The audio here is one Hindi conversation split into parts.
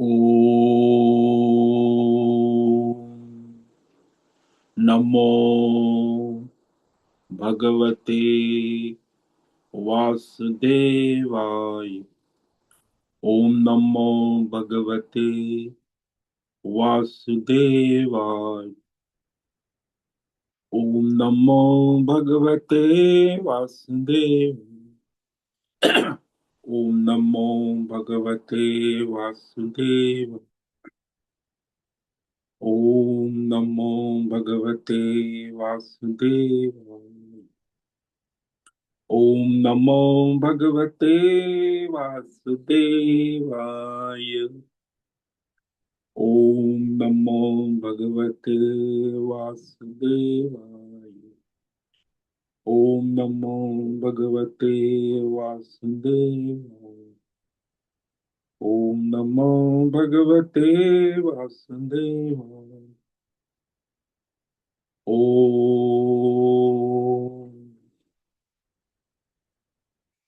ॐ नमो भगवते वासुदेवाय। ॐ नमो भगवते वासुदेवाय। ॐ नमो भगवते वासुदेव। ॐ नमो भगवते वासुदेव। ॐ नमो भगवते वासुदेव। ॐ नमो भगवते वासुदेवाय। ॐ नमो भगवते वासुदेवाय। ॐ नमो भगवते वासुदेवाय। ॐ नमो भगवते वासुदेवाय। ॐ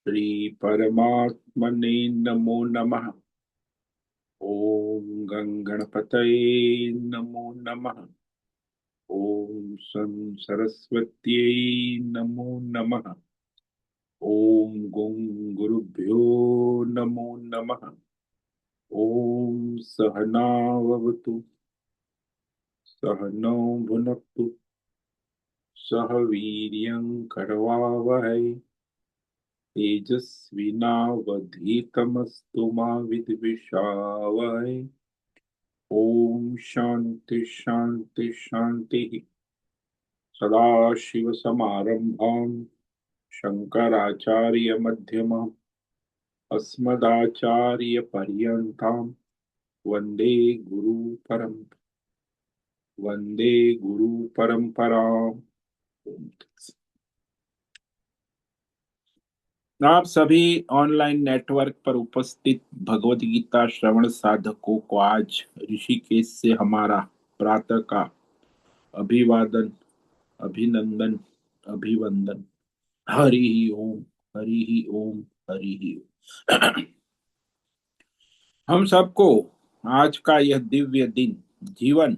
श्री परमात्मने नमो नमः। ॐ गणपतये नमो नमः। ॐ सं सरस्वत्यै नमो नमः। ॐ गुरुभ्यो नमो नमः। ॐ सहनाववतु सहनौ भुनक्तु सह वीर्यं करवावहै तेजस्विनावधीतमस्तु मा विद्विषावहै। ॐ शान्ति शान्ति शान्तिः। सदाशिवसमारम्भाम् शङ्कराचार्यमध्यमाम् अस्मदाचार्यपर्यन्ताम् वन्दे गुरुपरम्पराम्। आप सभी ऑनलाइन नेटवर्क पर उपस्थित भगवत गीता श्रवण साधकों को आज ऋषिकेश से हमारा प्रातः का अभिवादन, अभिनंदन, अभिवंदन। हरि ओम, हरि ओम, हरि ओम। हम सबको आज का यह दिव्य दिन जीवन,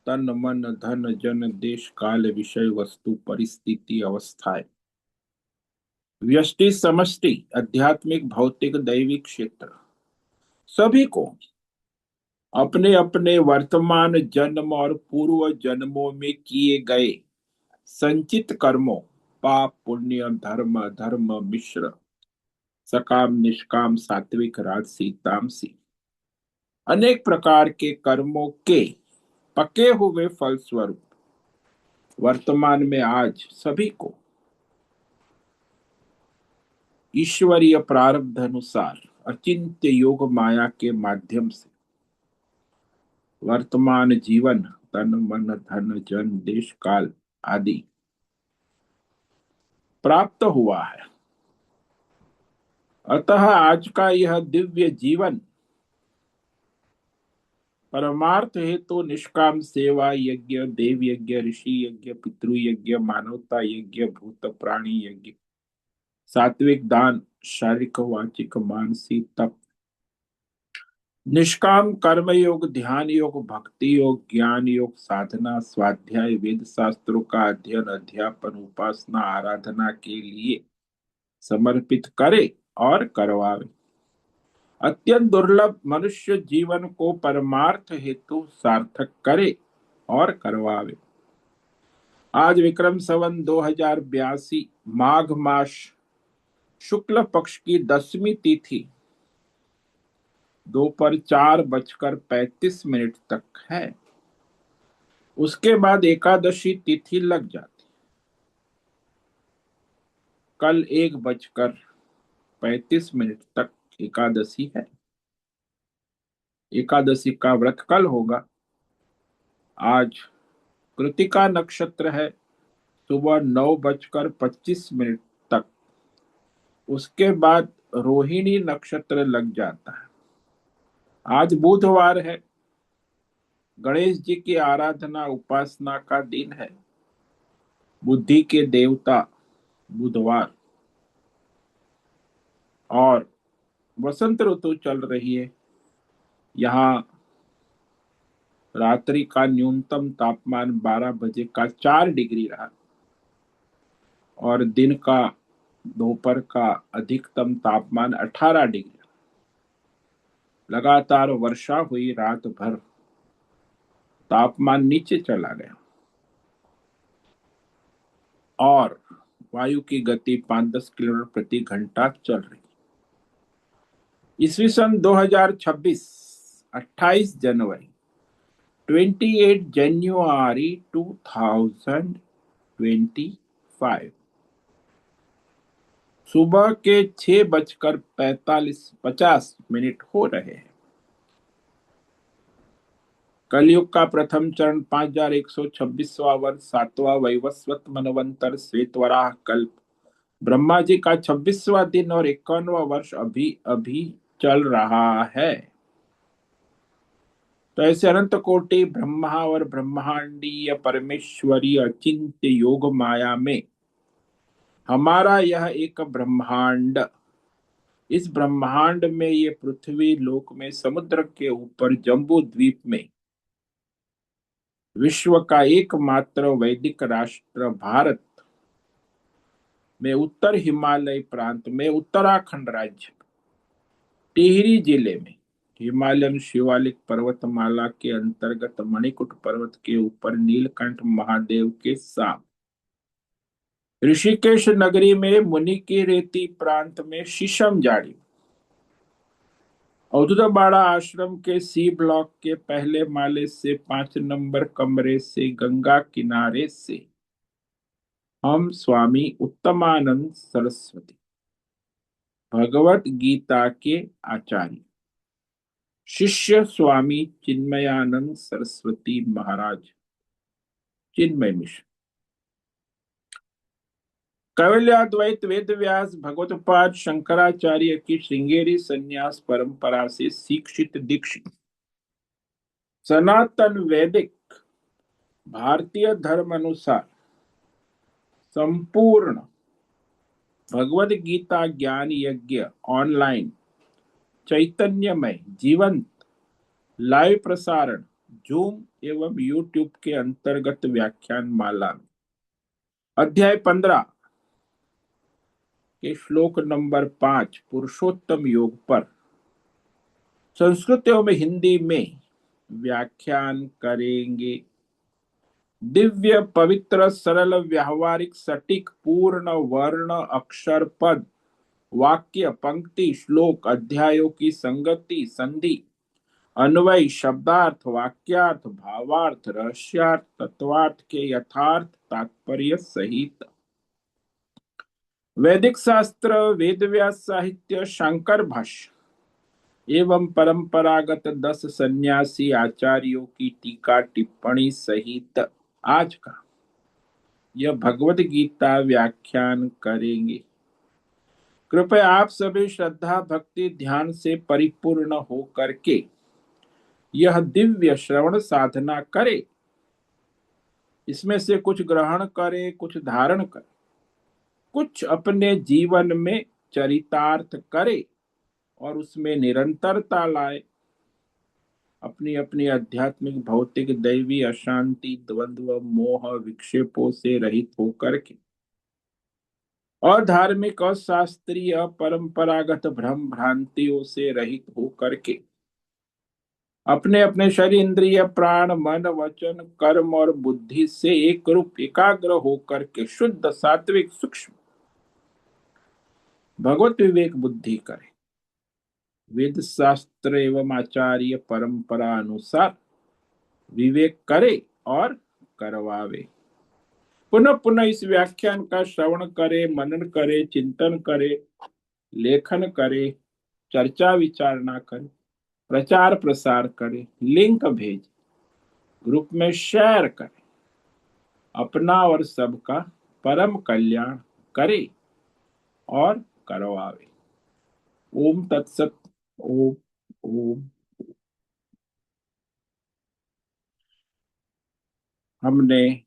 तन मन धन जन देश काल विषय वस्तु परिस्थिति अवस्थाएं, व्यष्टि समष्टि आध्यात्मिक भौतिक दैविक क्षेत्र सभी को अपने अपने वर्तमान जन्म और पूर्व जन्मों में किए गए संचित कर्मों, पाप पुण्य धर्म धर्म मिश्र सकाम निष्काम सात्विक राजसी तामसी अनेक प्रकार के कर्मों के पके हुए फलस्वरूप वर्तमान में आज सभी को ईश्वरीय प्रारब्ध अनुसार अचिंत्य योग माया के माध्यम से वर्तमान जीवन तन मन धन जन देश काल आदि प्राप्त हुआ है। अतः आज का यह दिव्य जीवन परमार्थ हेतु निष्काम सेवा यज्ञ, देव यज्ञ, ऋषि यज्ञ, पितृ यज्ञ, मानवता यज्ञ, भूत प्राणी यज्ञ, सात्विक दान, शारीरिक वाचिक मानसिक तप, निष्काम कर्म योग, ध्यान योग, भक्ति योग, ज्ञान योग, साधना, स्वाध्याय, वेद शास्त्रों का अध्ययन, अध्यापन, उपासना, आराधना के लिए समर्पित करे और करवावे। अत्यंत दुर्लभ मनुष्य जीवन को परमार्थ हेतु सार्थक करे और करवावे। आज विक्रम संवत 2082 माघ मास शुक्ल पक्ष की 10वीं तिथि दोपहर 4:35 तक है। उसके बाद एकादशी तिथि लग जाती। कल 1:35 तक एकादशी है। एकादशी का व्रत कल होगा। आज कृतिका नक्षत्र है सुबह 9:25 तक। उसके बाद रोहिणी नक्षत्र लग जाता है। आज बुधवार है। गणेश जी की आराधना उपासना का दिन है। बुद्धि के देवता बुधवार और वसंत ऋतु चल रही है। यहाँ रात्रि का न्यूनतम तापमान 12 बजे का 4 डिग्री रहा और दिन का दोपहर का अधिकतम तापमान 18 डिग्री। लगातार वर्षा हुई, रात भर तापमान नीचे चला गया और वायु की गति 5-10 किलोमीटर प्रति घंटा चल रही। ईस्वी सन 2026, 28 जनवरी, 28 जनवरी 2025, सुबह के 6:45 हो रहे हैं। कलयुग का प्रथम चरण 5126वां वर्ष, 7वां वैवस्वत मनवंतर, श्वेतवराह कल्प, ब्रह्मा जी का 26वां दिन और 51वां वर्ष अभी अभी चल रहा है। तो ऐसे अनंत कोटि ब्रह्मा और ब्रह्मांडीय परमेश्वरी अचिंत्य योग माया में हमारा यह एक ब्रह्मांड, इस ब्रह्मांड में ये पृथ्वी लोक में समुद्र के ऊपर जम्बू द्वीप में विश्व का एकमात्र वैदिक राष्ट्र भारत में उत्तर हिमालय प्रांत में उत्तराखंड राज्य टिहरी जिले में हिमालयन शिवालिक पर्वतमाला के अंतर्गत मणिकुट पर्वत के ऊपर नीलकंठ महादेव के साथ ऋषिकेश नगरी में मुनि की रेती प्रांत में शीशम जाड़ी औदुदाबाड़ा आश्रम के सी ब्लॉक के पहले माले से 5 नंबर कमरे से गंगा किनारे से हम स्वामी उत्तमानंद सरस्वती भगवत गीता के आचार्य शिष्य स्वामी चिन्मयानंद सरस्वती महाराज चिन्मय मिश्र कैवल्याद्वैत वेद व्यास भगवतपाद शंकराचार्य की श्रृंगेरी संन्यास परंपरा से शिक्षित दीक्षित सनातन वैदिक भारतीय धर्म अनुसार संपूर्ण भगवद गीता ज्ञान यज्ञ ऑनलाइन चैतन्यमय जीवंत लाइव प्रसारण जूम एवं यूट्यूब के अंतर्गत व्याख्यान माला में अध्याय 15 के श्लोक नंबर 5 पुरुषोत्तम योग पर संस्कृत एवं हिंदी में व्याख्यान करेंगे। दिव्य पवित्र सरल व्यावहारिक सटीक पूर्ण वर्ण अक्षर पद वाक्य पंक्ति श्लोक अध्यायों की संगति संधि अन्वय शब्दार्थ वाक्यार्थ भावार्थ रहस्यार्थ तत्वार्थ के यथार्थ तात्पर्य सहित वैदिक शास्त्र वेद व्यास साहित्य शंकर भाष्य एवं परंपरागत 10 सन्यासी आचार्यों की टीका टिप्पणी सहित आज का यह भगवद गीता व्याख्यान करेंगे। कृपया आप सभी श्रद्धा भक्ति ध्यान से परिपूर्ण हो करके यह दिव्य श्रवण साधना करे, इसमें से कुछ ग्रहण करे, कुछ धारण करे, कुछ अपने जीवन में चरितार्थ करे और उसमें निरंतरता लाए। अपनी अपनी आध्यात्मिक भौतिक दैवी अशांति द्वंद्व मोह विक्षेपों से रहित होकर के और धार्मिक और शास्त्रीय परंपरागत भ्रम भ्रांतियों से रहित होकर के अपने अपने शरीर इंद्रिय प्राण मन वचन कर्म और बुद्धि से एक रूप एकाग्र होकर के शुद्ध सात्विक सूक्ष्म भगवत विवेक बुद्धि करे, वेद शास्त्र एवं आचार्य परंपरा अनुसार विवेक करे और करवावे। पुनः पुनः इस व्याख्यान का श्रवण करे, मनन करे, चिंतन करे, लेखन करे, चर्चा विचारणा करे, प्रचार प्रसार करे, लिंक भेज, ग्रुप में शेयर करे, अपना और सबका परम कल्याण करे और करवावे। ओम तत्सत। ओम ओम। हमने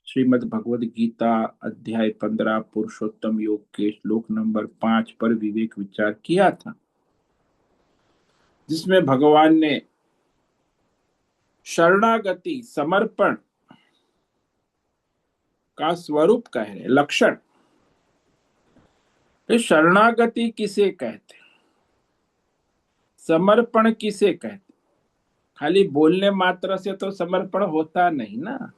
श्रीमद् भगवद गीता अध्याय 15 पुरुषोत्तम योग के श्लोक नंबर 5 पर विवेक विचार किया था। जिसमें भगवान ने शरणागति समर्पण का स्वरूप कह रहे, लक्षण। तो शरणागति किसे कहते, समर्पण किसे कहते? खाली बोलने मात्र से तो समर्पण होता नहीं ना।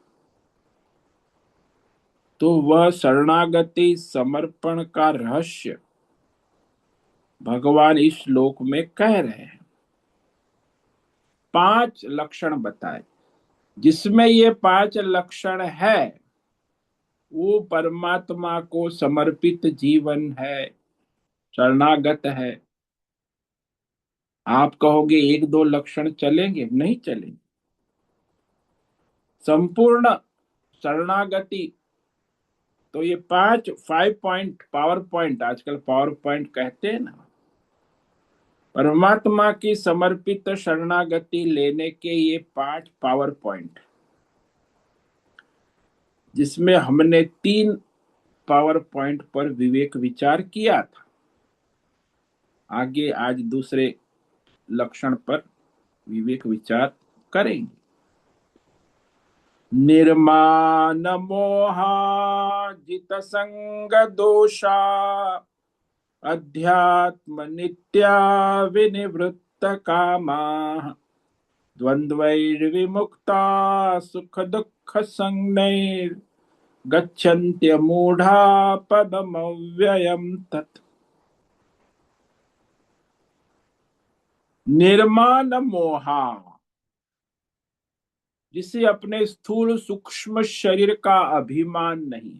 तो वह शरणागति समर्पण का रहस्य भगवान इस श्लोक में कह रहे हैं। 5 लक्षण बताए, जिसमें ये 5 लक्षण है वो परमात्मा को समर्पित जीवन है, शरणागत है। आप कहोगे 1-2 लक्षण चलेंगे? नहीं चलेंगे। संपूर्ण शरणागति तो ये 5 पॉइंट, पावर पॉइंट, आजकल पावर पॉइंट कहते हैं ना, परमात्मा की समर्पित शरणागति लेने के ये 5 पावर पॉइंट, जिसमें हमने 3 पावर पॉइंट पर विवेक विचार किया था। आगे आज दूसरे लक्षण पर विवेक विचार करेंगे। निर्माण मोहा जित संग दोषा अध्यात्म नित्या विनिवृत्त कामा द्वंद्वैर्विमुक्ता सुख दुःख संज्ञैर् गच्छन्त्यमूढ़ा पदमव्ययम् तत्। निर्माण मोहा, जिसे अपने स्थूल सूक्ष्म शरीर का अभिमान नहीं है,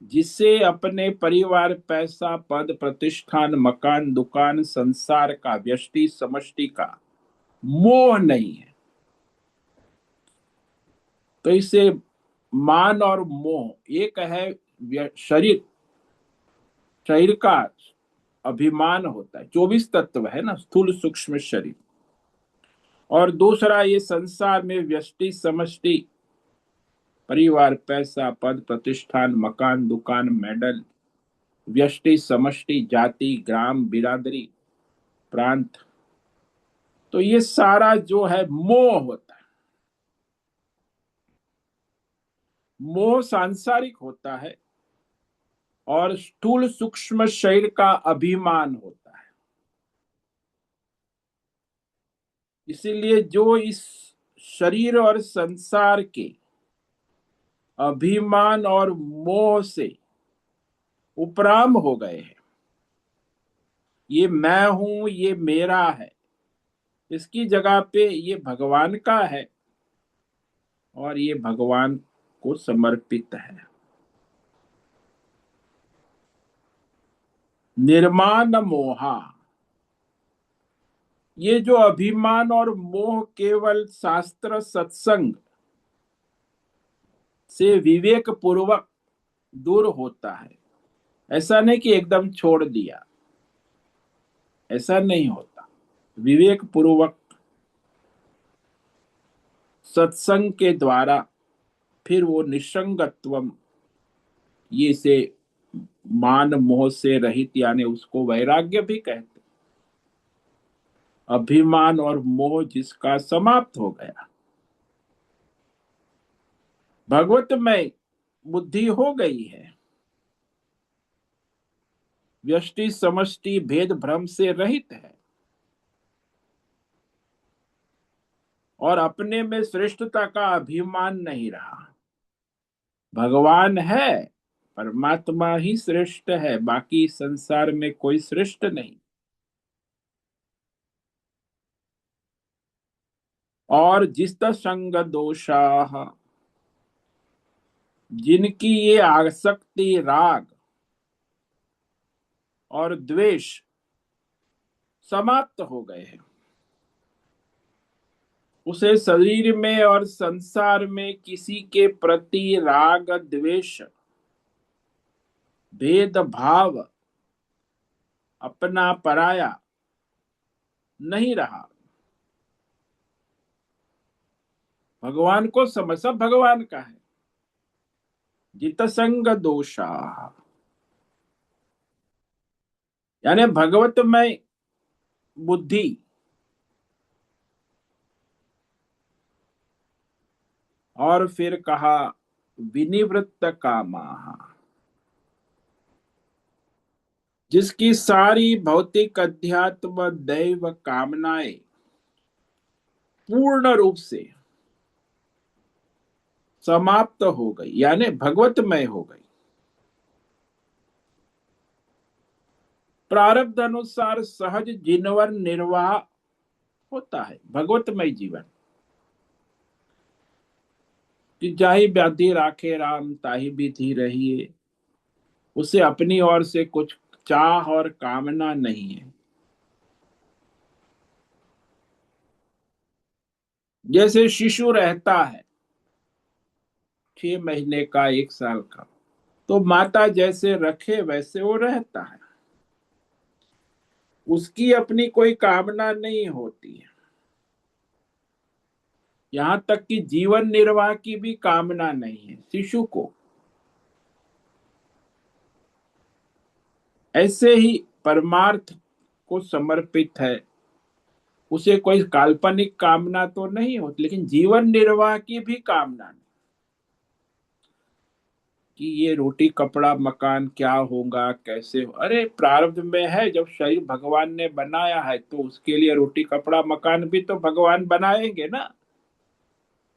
जिसे अपने परिवार, पैसा, पद, प्रतिष्ठान, मकान, दुकान, संसार का, व्यष्टि समष्टि का मोह नहीं है, तो इसे मान और मोह, एक है शरीर, शरीर का अभिमान होता है, 24 तत्व है ना, स्थूल सूक्ष्म शरीर। और दूसरा ये संसार में व्यष्टि समष्टि, परिवार, पैसा, पद, प्रतिष्ठान, मकान, दुकान, मेडल, व्यष्टि समष्टि, जाति, ग्राम, बिरादरी, प्रांत, तो ये सारा जो है मोह होता है। मोह सांसारिक होता है और स्थूल सूक्ष्म शरीर का अभिमान होता है। इसीलिए जो इस शरीर और संसार के अभिमान और मोह से उपराम हो गए हैं, ये मैं हूं, ये मेरा है, इसकी जगह पे ये भगवान का है और ये भगवान को समर्पित है। निर्माण मोहा, ये जो अभिमान और मोह केवल शास्त्र सत्संग से विवेक पूर्वक दूर होता है। ऐसा नहीं कि एकदम छोड़ दिया, ऐसा नहीं होता। विवेक पूर्वक सत्संग के द्वारा फिर वो निसंगत्वम, ये से मान मोह से रहित, यानी उसको वैराग्य भी कहते। अभिमान और मोह जिसका समाप्त हो गया, भगवत में बुद्धि हो गई है, व्यष्टि समष्टि भेद भ्रम से रहित है और अपने में श्रेष्ठता का अभिमान नहीं रहा। भगवान है, परमात्मा ही श्रेष्ठ है, बाकी संसार में कोई श्रेष्ठ नहीं। और जिस्त संग दोषा, जिनकी ये आसक्ति, राग और द्वेष समाप्त हो गए हैं, उसे शरीर में और संसार में किसी के प्रति राग द्वेष भेद भाव, अपना पराया नहीं रहा। भगवान को समझ, सब भगवान का है। जित संग दोषा, यानी भगवत में बुद्धि। और फिर कहा विनिवृत्त कामाः, जिसकी सारी भौतिक अध्यात्म दैव कामनाएं पूर्ण रूप से समाप्त हो गई, यानी भगवतमय हो गई। प्रारब्ध अनुसार सहज जीवन निर्वाह होता है भगवतमय जीवन। कि जाहि व्याधि राखे राम ताहि विधि रहिए, उसे अपनी ओर से कुछ चाह और कामना नहीं है। जैसे शिशु रहता है 6 महीने का, 1 साल का, तो माता जैसे रखे वैसे वो रहता है, उसकी अपनी कोई कामना नहीं होती है। यहां तक कि जीवन निर्वाह की भी कामना नहीं है शिशु को। ऐसे ही परमार्थ को समर्पित है, उसे कोई काल्पनिक कामना तो नहीं होती, लेकिन जीवन निर्वाह की भी कामना नहीं कि ये रोटी कपड़ा मकान क्या होगा, कैसे हो। अरे प्रारब्ध में है, जब शरीर भगवान ने बनाया है तो उसके लिए रोटी कपड़ा मकान भी तो भगवान बनाएंगे ना,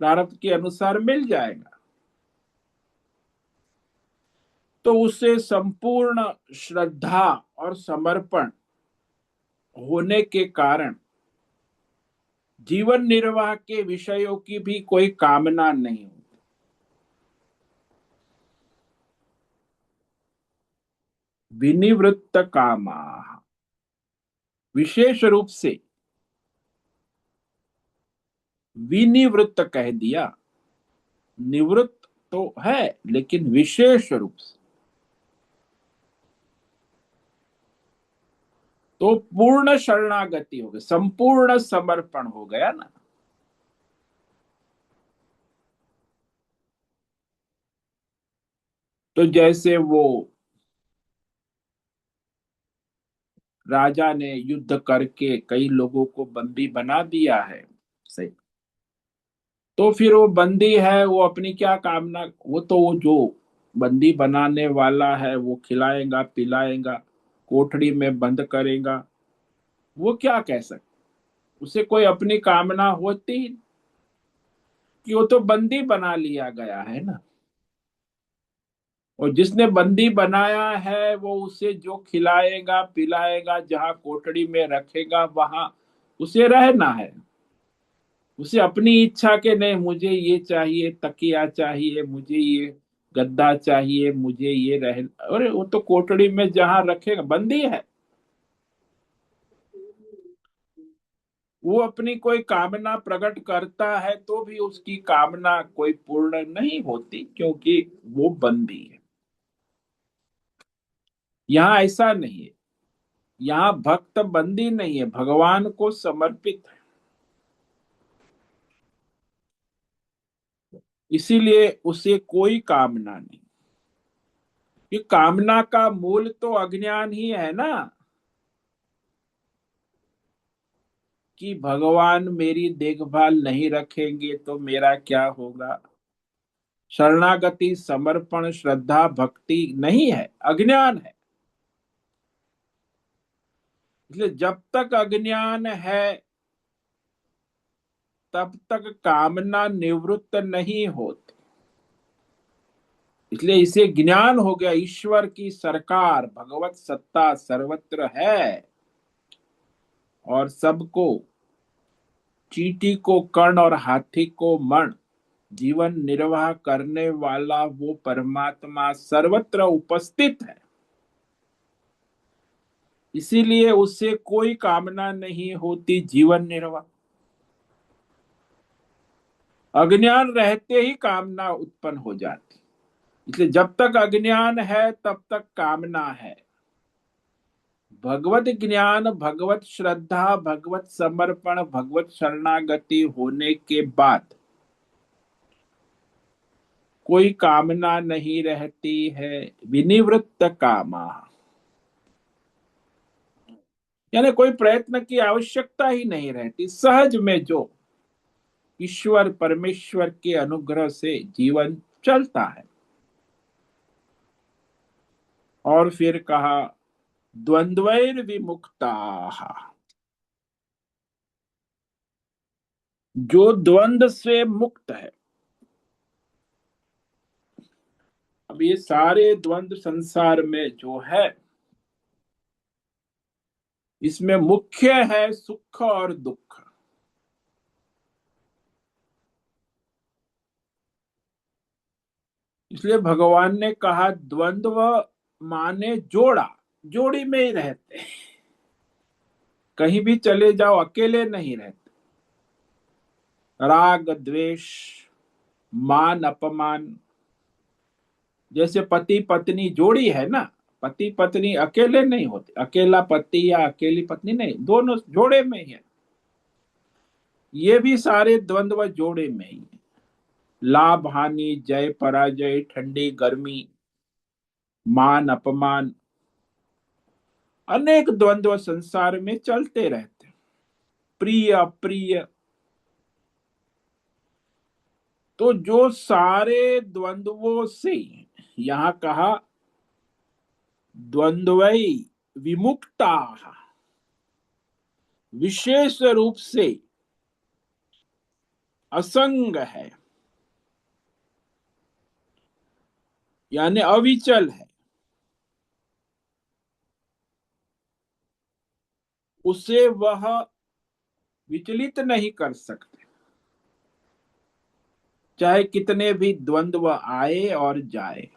प्रारब्ध के अनुसार मिल जाएगा। तो उसे संपूर्ण श्रद्धा और समर्पण होने के कारण जीवन निर्वाह के विषयों की भी कोई कामना नहीं होती। विनिवृत्त कामा, विशेष रूप से विनिवृत्त कह दिया। निवृत्त तो है लेकिन विशेष रूप से। तो पूर्ण शरणागति हो गई, संपूर्ण समर्पण हो गया ना। तो जैसे वो राजा ने युद्ध करके कई लोगों को बंदी बना दिया है, सही, तो फिर वो बंदी है, वो अपनी क्या कामना, वो तो वो जो बंदी बनाने वाला है वो खिलाएगा पिलाएगा, कोठड़ी में बंद करेगा, वो क्या कह सकते, उसे कोई अपनी कामना होती ही नहीं, कि वो तो बंदी बना लिया गया है ना। और जिसने बंदी बनाया है वो उसे जो खिलाएगा पिलाएगा, जहां कोठड़ी में रखेगा वहां उसे रहना है। उसे अपनी इच्छा के नहीं, मुझे ये चाहिए तकिया चाहिए, मुझे ये गद्दा चाहिए, मुझे ये रह, अरे वो तो कोठड़ी में जहां रखेगा बंदी है। वो अपनी कोई कामना प्रकट करता है तो भी उसकी कामना कोई पूर्ण नहीं होती, क्योंकि वो बंदी है। यहाँ ऐसा नहीं है, यहाँ भक्त बंदी नहीं है, भगवान को समर्पित है। इसीलिए उसे कोई कामना नहीं। ये कामना का मूल तो अज्ञान ही है ना, कि भगवान मेरी देखभाल नहीं रखेंगे तो मेरा क्या होगा। शरणागति समर्पण श्रद्धा भक्ति नहीं है, अज्ञान है। इसलिए जब तक अज्ञान है तब तक कामना निवृत्त नहीं होती। इसलिए इसे ज्ञान हो गया, ईश्वर की सरकार भगवत सत्ता सर्वत्र है, और सबको, चींटी को कर्ण और हाथी को मण, जीवन निर्वाह करने वाला वो परमात्मा सर्वत्र उपस्थित है। इसीलिए उससे कोई कामना नहीं होती जीवन निर्वाह। अज्ञान रहते ही कामना उत्पन्न हो जाती। इसलिए जब तक अज्ञान है तब तक कामना है। भगवत ज्ञान भगवत श्रद्धा भगवत समर्पण भगवत शरणागति होने के बाद कोई कामना नहीं रहती है। विनिवृत्त कामा, यानी कोई प्रयत्न की आवश्यकता ही नहीं रहती, सहज में जो ईश्वर परमेश्वर के अनुग्रह से जीवन चलता है। और फिर कहा द्वंद्वैर विमुक्ता, जो द्वंद्व से मुक्त है। अब ये सारे द्वंद्व संसार में जो है, इसमें मुख्य है सुख और दुख। इसलिए भगवान ने कहा द्वंद्व माने जोड़ा, जोड़ी में ही रहते हैं, कहीं भी चले जाओ अकेले नहीं रहते। राग द्वेष, मान अपमान, जैसे पति पत्नी जोड़ी है ना, पति पत्नी अकेले नहीं होते, अकेला पति या अकेली पत्नी नहीं, दोनों जोड़े में ही है। ये भी सारे द्वंद्व जोड़े में ही है। लाभ हानि, जय पराजय, ठंडी गर्मी, मान अपमान, अनेक द्वंद्व संसार में चलते रहते हैं। प्रिय अप्रिय, तो जो सारे द्वंद्वों से, यहां कहा द्वंद्वै विमुक्ता, विशेष रूप से असंग है, यानी अविचल है, उसे वह विचलित नहीं कर सकते, चाहे कितने भी द्वंद्व आए और जाए।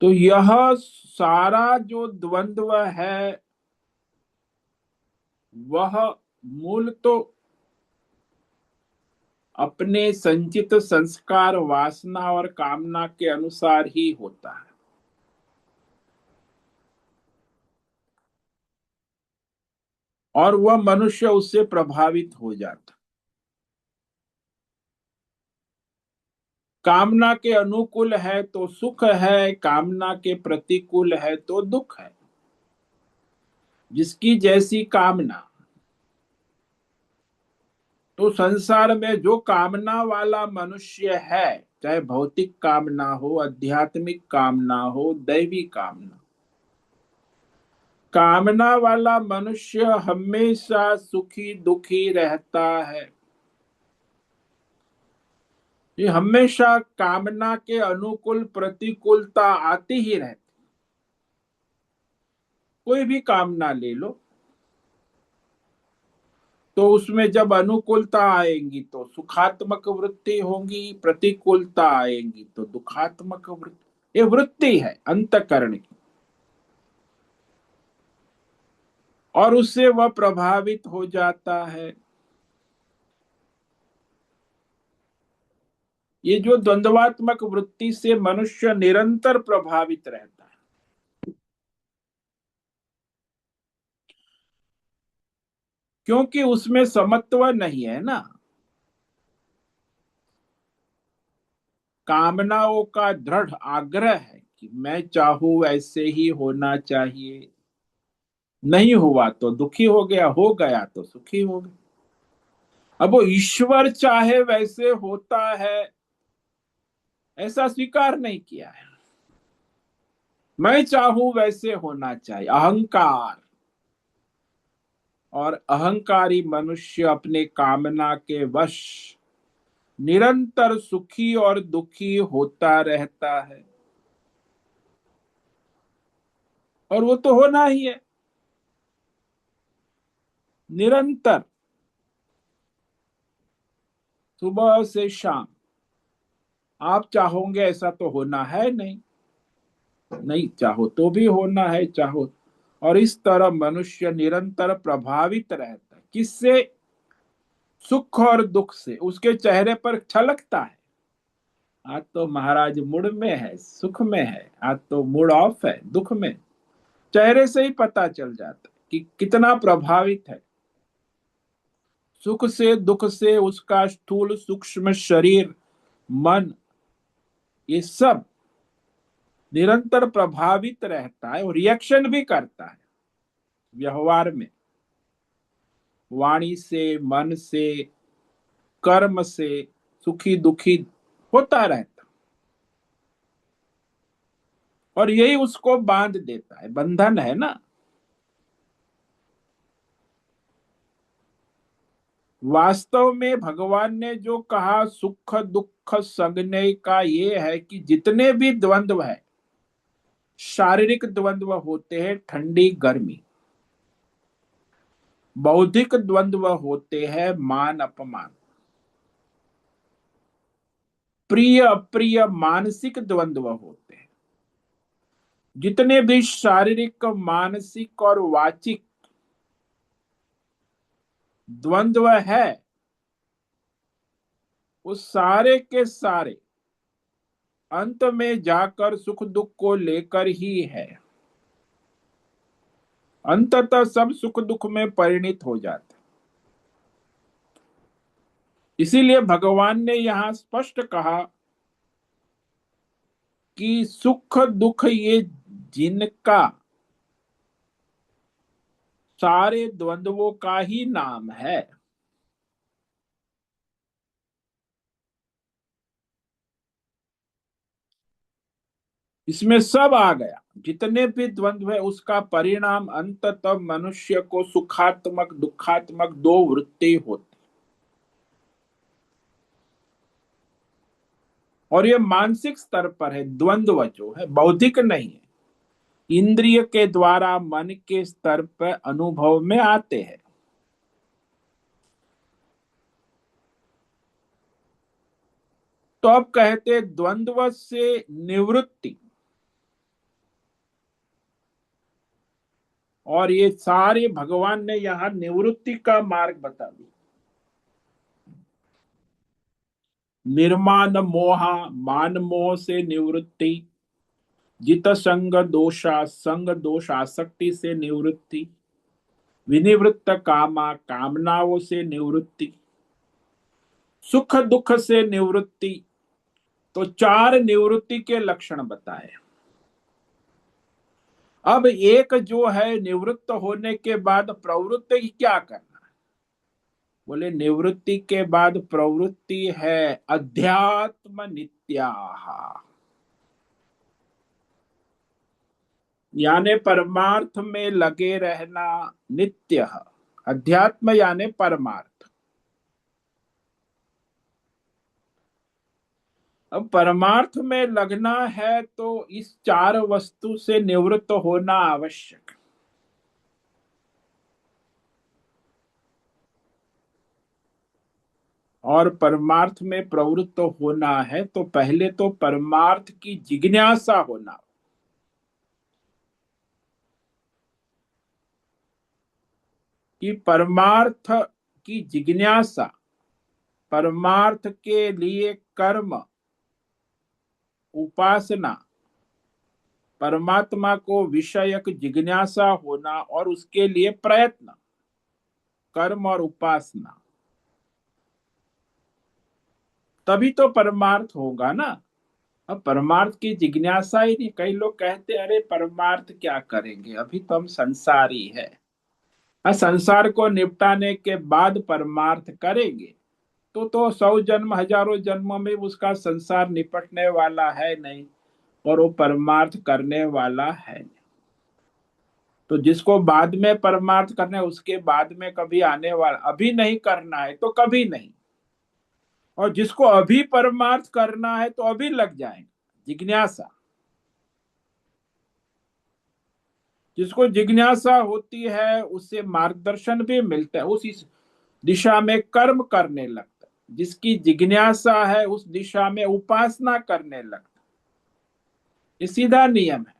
तो यह सारा जो द्वंद्व है, वह मूल तो अपने संचित संस्कार, वासना और कामना के अनुसार ही होता है। और वह मनुष्य उससे प्रभावित हो जाता। कामना के अनुकूल है तो सुख है, कामना के प्रतिकूल है तो दुख है। जिसकी जैसी कामना। तो संसार में जो कामना वाला मनुष्य है, चाहे भौतिक कामना हो, आध्यात्मिक कामना हो, दैवी कामना, कामना वाला मनुष्य हमेशा सुखी दुखी रहता है। ये हमेशा कामना के अनुकूल प्रतिकूलता आती ही रहती। कोई भी कामना ले लो, तो उसमें जब अनुकूलता आएंगी तो सुखात्मक वृत्ति होगी, प्रतिकूलता आएंगी तो दुखात्मक वृत्ति। ये वृत्ति है अंतःकरण की, और उससे वह प्रभावित हो जाता है। ये जो द्वंद्वात्मक वृत्ति से मनुष्य निरंतर प्रभावित रहता है, क्योंकि उसमें समत्व नहीं है ना। कामनाओं का दृढ़ आग्रह है कि मैं चाहूं ऐसे ही होना चाहिए, नहीं हुआ तो दुखी हो गया, हो गया तो सुखी हो गया। अब वो ईश्वर चाहे वैसे होता है, ऐसा स्वीकार नहीं किया है। मैं चाहूं वैसे होना चाहिए, अहंकार। और अहंकारी मनुष्य अपने कामना के वश निरंतर सुखी और दुखी होता रहता है। और वो तो होना ही है, निरंतर, सुबह से शाम। आप चाहोगे ऐसा तो होना है नहीं, नहीं चाहो तो भी होना है, चाहो। और इस तरह मनुष्य निरंतर प्रभावित रहता है, किससे? सुख और दुख से। उसके चेहरे पर छलकता है, आज तो महाराज मूड में है, सुख में है, आज तो मूड ऑफ है, दुख में। चेहरे से ही पता चल जाता है कि कितना प्रभावित है। सुख से दुख से उसका स्थूल सूक्ष्म शरीर, मन, ये सब निरंतर प्रभावित रहता है और रिएक्शन भी करता है व्यवहार में, वाणी से, मन से, कर्म से, सुखी दुखी होता रहता, और यही उसको बांध देता है, बंधन है ना। वास्तव में भगवान ने जो कहा सुख दुख संगने का, ये है कि जितने भी द्वंद्व है, शारीरिक द्वंद्व होते हैं, ठंडी गर्मी, बौद्धिक द्वंद्व होते हैं, मान अपमान, प्रिय अप्रिय मानसिक द्वंद्व होते हैं। जितने भी शारीरिक, मानसिक और वाचिक द्वंद्व है, उस सारे के सारे अंत में जाकर सुख दुख को लेकर ही है। अंततः सब सुख दुख में परिणित हो जाते। इसीलिए भगवान ने यहां स्पष्ट कहा कि सुख दुख ये जिनका सारे द्वंद्वों का ही नाम है। इसमें सब आ गया, जितने भी द्वंद्व है उसका परिणाम अंततः मनुष्य को सुखात्मक दुखात्मक दो वृत्ति होती, और ये मानसिक स्तर पर है। द्वंद्व जो है बौद्धिक नहीं है, इंद्रिय के द्वारा मन के स्तर पर अनुभव में आते हैं। तो अब कहते द्वंद्व से निवृत्ति, और ये सारे भगवान ने यहां निवृत्ति का मार्ग बता दिया। निर्माण मोहा, मान मोह से निवृत्ति, जित संग दोषा, संग दोष आसक्ति से निवृत्ति, विनिवृत्त कामा, कामनाओं से निवृत्ति, सुख दुख से निवृत्ति। तो चार निवृत्ति के लक्षण बताए। अब एक जो है निवृत्त होने के बाद प्रवृत्ति क्या करना है, बोले निवृत्ति के बाद प्रवृत्ति है अध्यात्म नित्याह, यानी परमार्थ में लगे रहना, नित्य। अध्यात्म यानी परमार्थ। अब परमार्थ में लगना है तो इस चार वस्तु से निवृत्त होना आवश्यक। और परमार्थ में प्रवृत्त होना है तो पहले तो परमार्थ की जिज्ञासा होना, कि परमार्थ की जिज्ञासा, परमार्थ के लिए कर्म, उपासना, परमात्मा को विषयक जिज्ञासा होना और उसके लिए प्रयत्न, कर्म और उपासना, तभी तो परमार्थ होगा ना। अब परमार्थ की जिज्ञासा ही नहीं, कई लोग कहते अरे परमार्थ क्या करेंगे, अभी तो हम संसारी है, संसार को निपटाने के बाद परमार्थ करेंगे। तो 100 जन्म, हजारों जन्मों में उसका संसार निपटने वाला है नहीं, और वो परमार्थ करने वाला है नहीं। तो जिसको बाद में परमार्थ करना है, उसके बाद में कभी आने वाला, अभी नहीं करना है तो कभी नहीं, और जिसको अभी परमार्थ करना है तो अभी लग जाएंगे। जिज्ञासा, जिसको जिज्ञासा होती है उससे मार्गदर्शन भी मिलता है, उस इस दिशा में कर्म करने लगता है। जिसकी जिज्ञासा है उस दिशा में उपासना करने लगता है। ये सीधा नियम है।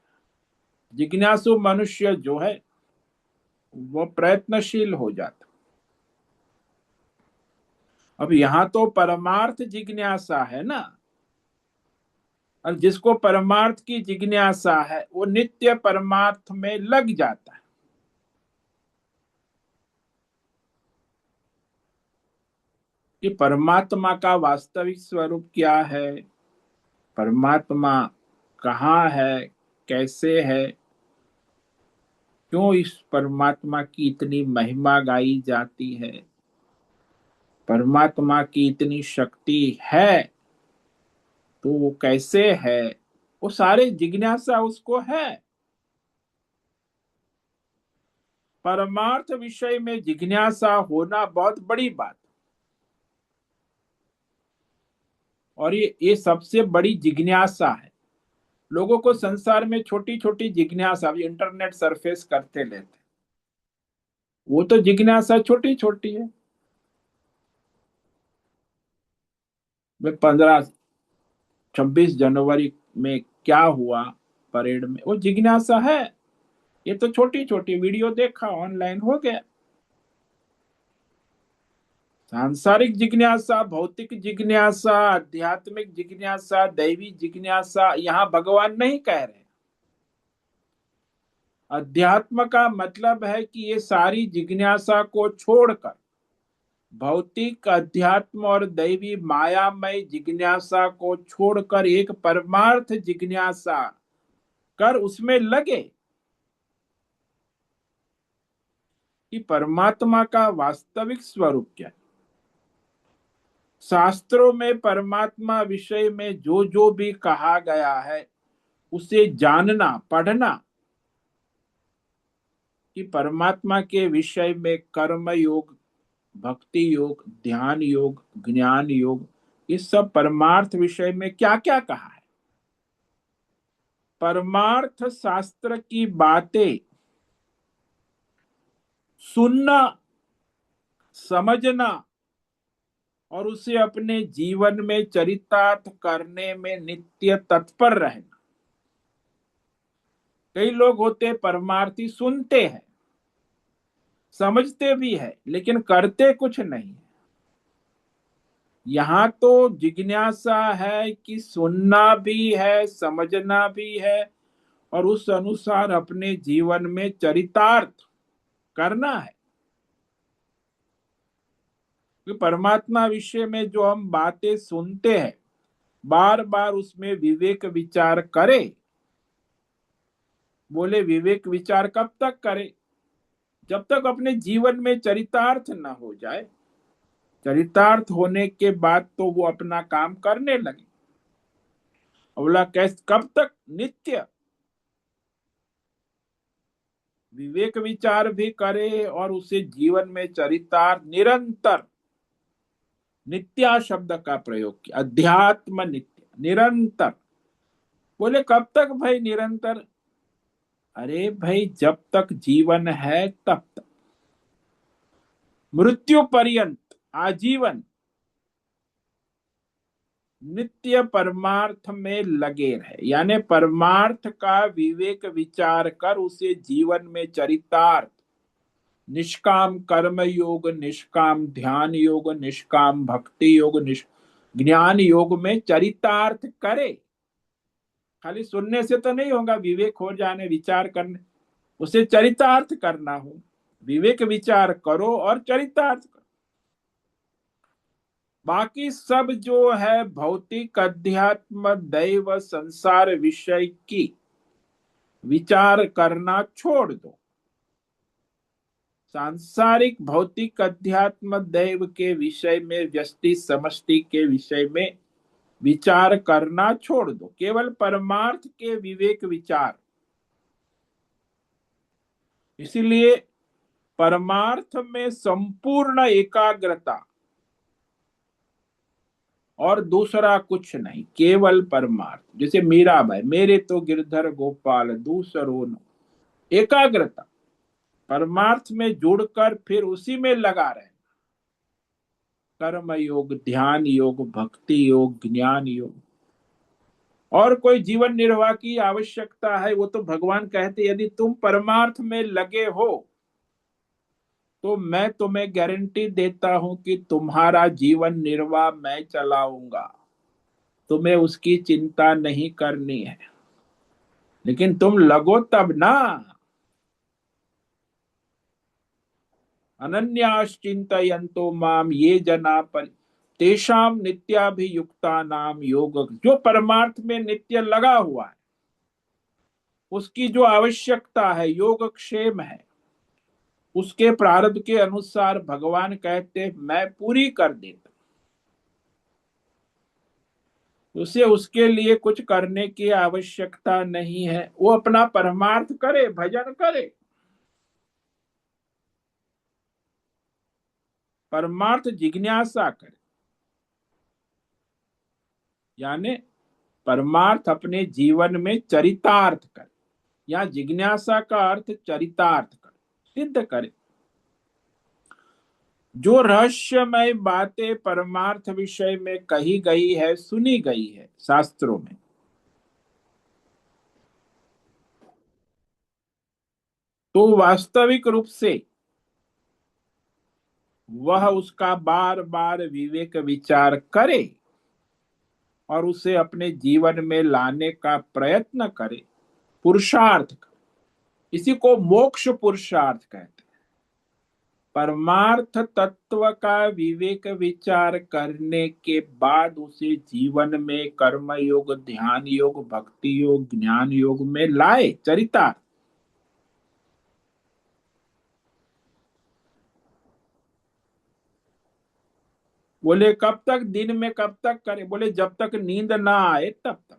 जिज्ञासु मनुष्य जो है वो प्रयत्नशील हो जाता। अब यहां तो परमार्थ जिज्ञासा है ना, और जिसको परमार्थ की जिज्ञासा है वो नित्य परमार्थ में लग जाता है। कि परमात्मा का वास्तविक स्वरूप क्या है, परमात्मा कहाँ है, कैसे है, क्यों इस परमात्मा की इतनी महिमा गाई जाती है, परमात्मा की इतनी शक्ति है तो वो कैसे है, वो सारे जिज्ञासा उसको है। परमार्थ विषय में जिज्ञासा होना बहुत बड़ी बात। और ये सबसे बड़ी जिज्ञासा है। लोगों को संसार में छोटी छोटी जिज्ञासा, इंटरनेट सरफेस करते लेते, वो तो जिज्ञासा छोटी छोटी है। वे 15-26 जनवरी में क्या हुआ परेड में, वो जिज्ञासा है। ये तो छोटी छोटी वीडियो देखा, ऑनलाइन हो गया। सांसारिक जिज्ञासा, भौतिक जिज्ञासा, आध्यात्मिक जिज्ञासा, दैवी जिज्ञासा, यहां भगवान नहीं कह रहे। अध्यात्म का मतलब है कि ये सारी जिज्ञासा को छोड़कर भौतिक, अध्यात्म और दैवी मायामय जिज्ञासा को छोड़कर एक परमार्थ जिज्ञासा कर उसमें लगे कि परमात्मा का वास्तविक स्वरूप क्या है। शास्त्रों में परमात्मा विषय में जो जो भी कहा गया है उसे जानना, पढ़ना, कि परमात्मा के विषय में कर्म योग, भक्ति योग, ध्यान योग, ज्ञान योग, इस सब परमार्थ विषय में क्या क्या कहा है। परमार्थ शास्त्र की बातें सुनना, समझना और उसे अपने जीवन में चरितार्थ करने में नित्य तत्पर रहना। कई लोग होते परमार्थी, सुनते हैं, समझते भी है, लेकिन करते कुछ नहीं। यहाँ तो जिज्ञासा है कि सुनना भी है, समझना भी है और उस अनुसार अपने जीवन में चरितार्थ करना है। कि परमात्मा विषय में जो हम बातें सुनते हैं, बार बार उसमें विवेक विचार करें। बोले विवेक विचार कब तक करे? जब तक अपने जीवन में चरितार्थ न हो जाए। चरितार्थ होने के बाद तो वो अपना काम करने लगे। बोला कैसे, कब तक? नित्य विवेक विचार भी करे और उसे जीवन में चरितार्थ निरंतर, नित्या शब्द का प्रयोग किया, अध्यात्म नित्य, निरंतर। बोले कब तक भाई निरंतर? अरे भाई जब तक जीवन है तब तक, मृत्यु पर्यंत, आजीवन नित्य परमार्थ में लगे रहे। यानी परमार्थ का विवेक विचार कर उसे जीवन में चरितार्थ, निष्काम कर्म योग, निष्काम ध्यान योग, निष्काम भक्ति योग, ज्ञान योग में चरितार्थ करे। खाली सुनने से तो नहीं होगा, विवेक हो जाने, विचार करने, उसे चरितार्थ करना हो। विवेक विचार करो और चरितार्थ करो। बाकी सब जो है भौतिक, अध्यात्म, दैव, संसार विषय की विचार करना छोड़ दो। सांसारिक, भौतिक, अध्यात्म, दैव के विषय में, व्यष्टि समष्टि के विषय में विचार करना छोड़ दो। केवल परमार्थ के विवेक विचार। इसीलिए परमार्थ में संपूर्ण एकाग्रता और दूसरा कुछ नहीं, केवल परमार्थ। जैसे मीराबाई, मेरे तो गिरधर गोपाल दूसरो न, एकाग्रता परमार्थ में जुड़कर फिर उसी में लगा रहे। कर्म योग, ध्यान योग, भक्ति योग, ज्ञान योग। और कोई जीवन निर्वाह की आवश्यकता है वो तो भगवान कहते, यदि तुम परमार्थ में लगे हो तो मैं तुम्हें गारंटी देता हूं कि तुम्हारा जीवन निर्वाह मैं चलाऊंगा। तुम्हें उसकी चिंता नहीं करनी है, लेकिन तुम लगो तब ना। अनन्याश्चिंतयन्तो माम ये जना पर तेषाम नित्याभियुक्ता नाम योग। जो परमार्थ में नित्य लगा हुआ है, उसकी जो आवश्यकता है, योगक्षेम है, उसके प्रारब्ध के अनुसार भगवान कहते मैं पूरी कर देता। उसे उसके लिए कुछ करने की आवश्यकता नहीं है, वो अपना परमार्थ करे, भजन करे। परमार्थ जिज्ञासा करे, यानी परमार्थ अपने जीवन में चरितार्थ करे। या जिज्ञासा का अर्थ चरितार्थ करे, सिद्ध करे। जो रहस्यमय बातें परमार्थ विषय में कही गई है, सुनी गई है शास्त्रों में, तो वास्तविक रूप से वह उसका बार बार विवेक विचार करे और उसे अपने जीवन में लाने का प्रयत्न करे, पुरुषार्थ करे। इसी को मोक्ष पुरुषार्थ कहते हैं। परमार्थ तत्व का विवेक विचार करने के बाद उसे जीवन में कर्म योग, ध्यान योग, भक्ति योग, ज्ञान योग में लाए, चरितार्थ। बोले कब तक, दिन में कब तक करे? बोले जब तक नींद ना आए तब तक।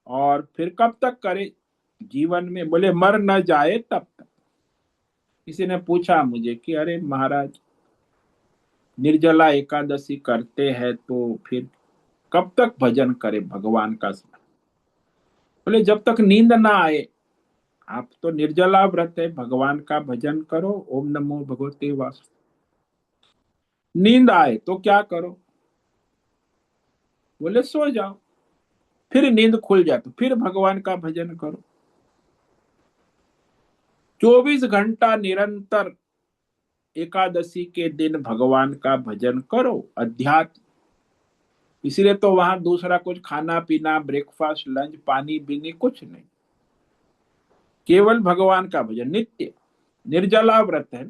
और फिर कब तक करे? जीवन में, बोले मर न जाए तब तक। किसी ने पूछा मुझे कि अरे महाराज, निर्जला एकादशी करते हैं तो फिर कब तक भजन करे भगवान का? बोले जब तक नींद ना आए। आप तो निर्जला व्रत है, भगवान का भजन करो, ओम नमो भगवते वासु। नींद आए तो क्या करो? बोले सो जाओ। फिर नींद खुल जाए तो फिर भगवान का भजन करो। 24 घंटा निरंतर एकादशी के दिन भगवान का भजन करो, अध्यात्म। इसलिए तो वहां दूसरा कुछ खाना पीना, ब्रेकफास्ट, लंच, पानी पीनी कुछ नहीं, केवल भगवान का भजन नित्य। निर्जला व्रत है।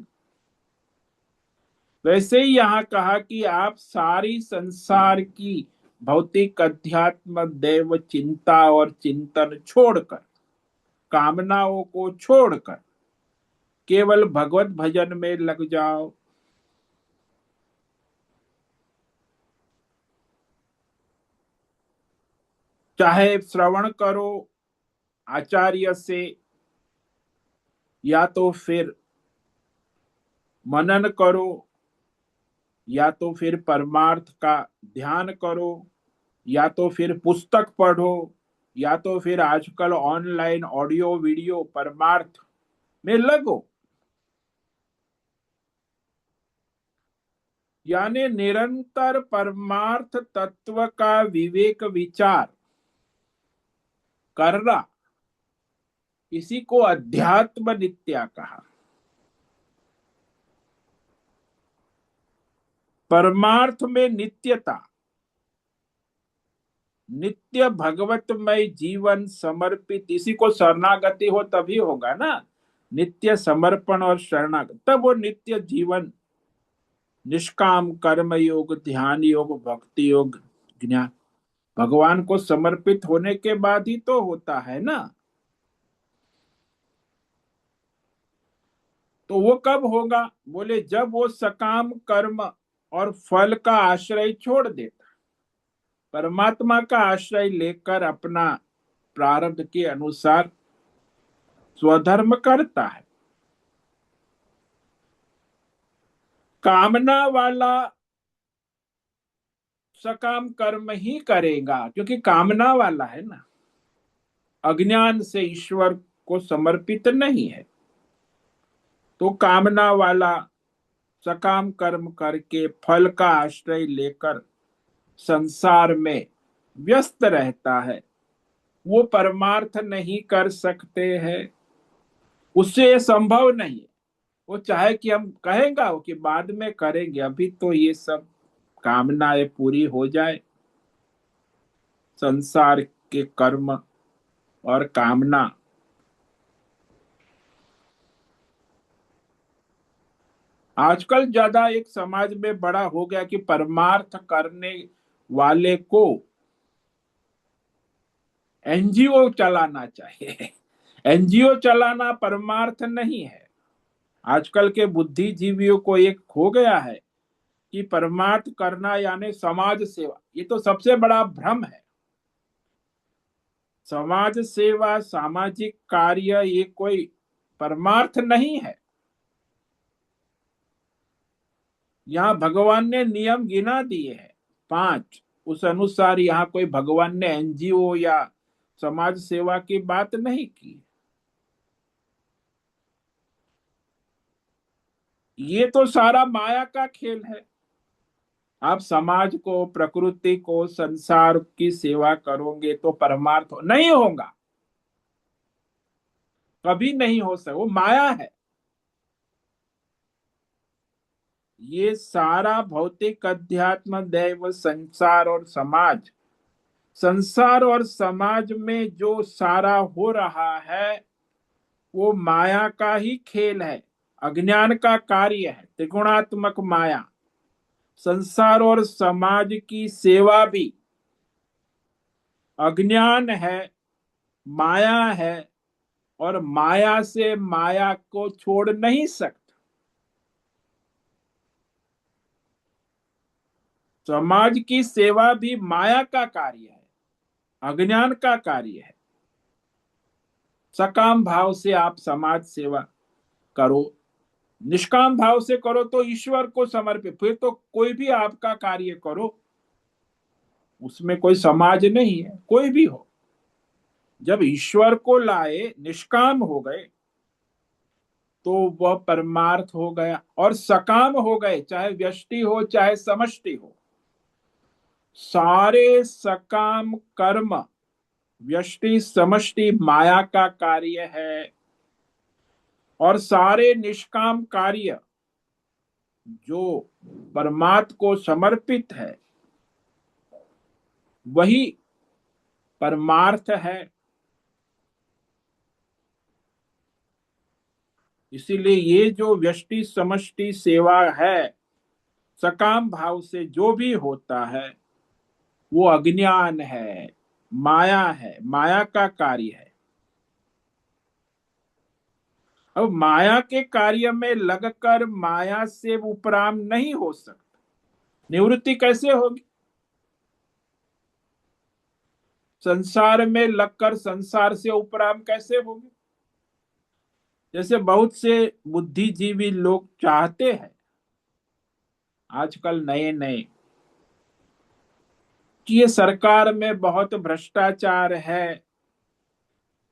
वैसे ही यहाँ कहा कि आप सारी संसार की भौतिक, अध्यात्म, दैव चिंता और चिंतन छोड़कर, कामनाओं को छोड़कर केवल भगवत भजन में लग जाओ। चाहे श्रवण करो आचार्य से, या तो फिर मनन करो, या तो फिर परमार्थ का ध्यान करो, या तो फिर पुस्तक पढ़ो, या तो फिर आजकल ऑनलाइन ऑडियो वीडियो परमार्थ में लगो। यानी निरंतर परमार्थ तत्व का विवेक विचार करना, इसी को अध्यात्म नित्या कहा। परमार्थ में नित्यता, नित्य भगवतमय जीवन समर्पित, इसी को शरणागति हो तभी होगा ना। नित्य समर्पण और शरणागति, तब वो नित्य जीवन, निष्काम कर्म योग, ध्यान योग, भक्ति योग, ज्ञान, भगवान को समर्पित होने के बाद ही तो होता है ना। तो वो कब होगा? बोले जब वो सकाम कर्म और फल का आश्रय छोड़ देता, परमात्मा का आश्रय लेकर अपना प्रारब्ध के अनुसार स्वधर्म करता है। कामना वाला सकाम कर्म ही करेगा, क्योंकि कामना वाला है ना, अज्ञान से ईश्वर को समर्पित नहीं है। तो कामना वाला सकाम कर्म करके फल का आश्रय लेकर संसार में व्यस्त रहता है, वो परमार्थ नहीं कर सकते हैं। उससे ये संभव नहीं है। वो चाहे कि हम कहेंगे कि बाद में करेंगे, अभी तो ये सब कामनाएं पूरी हो जाए, संसार के कर्म और कामना। आजकल ज्यादा एक समाज में बड़ा हो गया कि परमार्थ करने वाले को एनजीओ चलाना चाहिए। एनजीओ चलाना परमार्थ नहीं है। आजकल के बुद्धिजीवियों को एक हो गया है कि परमार्थ करना यानी समाज सेवा। ये तो सबसे बड़ा भ्रम है। समाज सेवा, सामाजिक कार्य ये कोई परमार्थ नहीं है। यहाँ भगवान ने नियम गिना दिए हैं 5। उस अनुसार यहाँ कोई भगवान ने एनजीओ या समाज सेवा की बात नहीं की। ये तो सारा माया का खेल है। आप समाज को, प्रकृति को, संसार की सेवा करोगे तो परमार्थ नहीं होगा। कभी नहीं हो सकता, वो माया है। ये सारा भौतिक, अध्यात्म, दैव, संसार और समाज, संसार और समाज में जो सारा हो रहा है वो माया का ही खेल है, अज्ञान का कार्य है, त्रिगुणात्मक माया। संसार और समाज की सेवा भी अज्ञान है, माया है, और माया से माया को छोड़ नहीं सकता। समाज की सेवा भी माया का कार्य है, अज्ञान का कार्य है। सकाम भाव से आप समाज सेवा करो, निष्काम भाव से करो तो ईश्वर को समर्पित, फिर तो कोई भी आपका कार्य करो, उसमें कोई समाज नहीं है, कोई भी हो। जब ईश्वर को लाए, निष्काम हो गए, तो वह परमार्थ हो गया। और सकाम हो गए, चाहे व्यष्टि हो चाहे समष्टि हो। सारे सकाम कर्म, व्यष्टि समष्टि माया का कार्य है, और सारे निष्काम कार्य जो परमात्मा को समर्पित है वही परमार्थ है। इसीलिए ये जो व्यष्टि समष्टि सेवा है, सकाम भाव से जो भी होता है वो अज्ञान है, माया है, माया का कार्य है। अब माया के कार्य में लगकर माया से उपराम नहीं हो सकता। निवृत्ति कैसे होगी? संसार में लगकर संसार से उपराम कैसे होगी? जैसे बहुत से बुद्धिजीवी लोग चाहते हैं आजकल नए नए कि ये सरकार में बहुत भ्रष्टाचार है,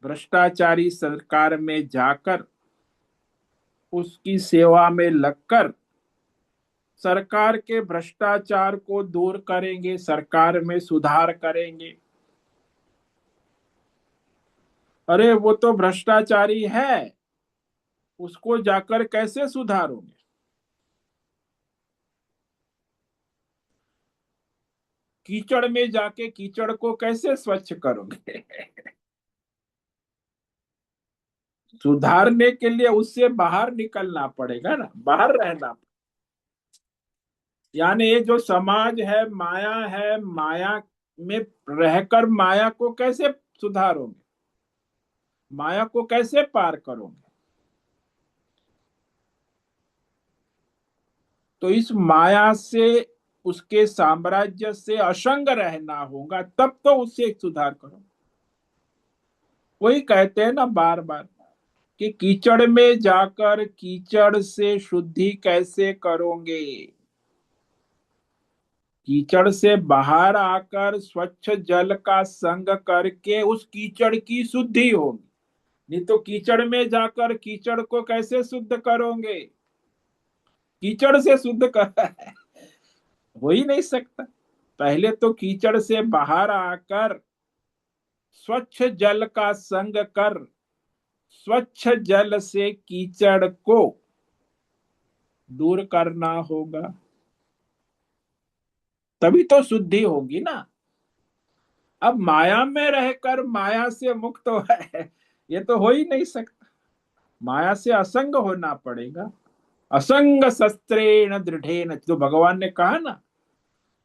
भ्रष्टाचारी सरकार में जाकर उसकी सेवा में लगकर सरकार के भ्रष्टाचार को दूर करेंगे, सरकार में सुधार करेंगे। अरे वो तो भ्रष्टाचारी है, उसको जाकर कैसे सुधारोगे? कीचड़ में जाके कीचड़ को कैसे स्वच्छ करोगे? सुधारने के लिए उससे बाहर निकलना पड़ेगा ना, बाहर रहना। यानी ये जो समाज है, माया है, माया में रहकर माया को कैसे सुधारोगे? माया को कैसे पार करोगे? तो इस माया से, उसके साम्राज्य से असंग रहना होगा, तब तो उससे सुधार करो। वही कहते हैं ना बार बार कि कीचड़ में जाकर कीचड़ से शुद्धि कैसे करोगे? कीचड़ से बाहर आकर स्वच्छ जल का संग करके उस कीचड़ की शुद्धि होगी। नहीं तो कीचड़ में जाकर कीचड़ को कैसे शुद्ध करोगे? कीचड़ से शुद्ध कर हो ही नहीं सकता। पहले तो कीचड़ से बाहर आकर स्वच्छ जल का संग कर, स्वच्छ जल से कीचड़ को दूर करना होगा, तभी तो शुद्धि होगी ना। अब माया में रहकर माया से मुक्त है, ये तो हो ही नहीं सकता। माया से असंग होना पड़ेगा। असंग शस्त्रेण दृढ़ेन, जो भगवान ने कहा ना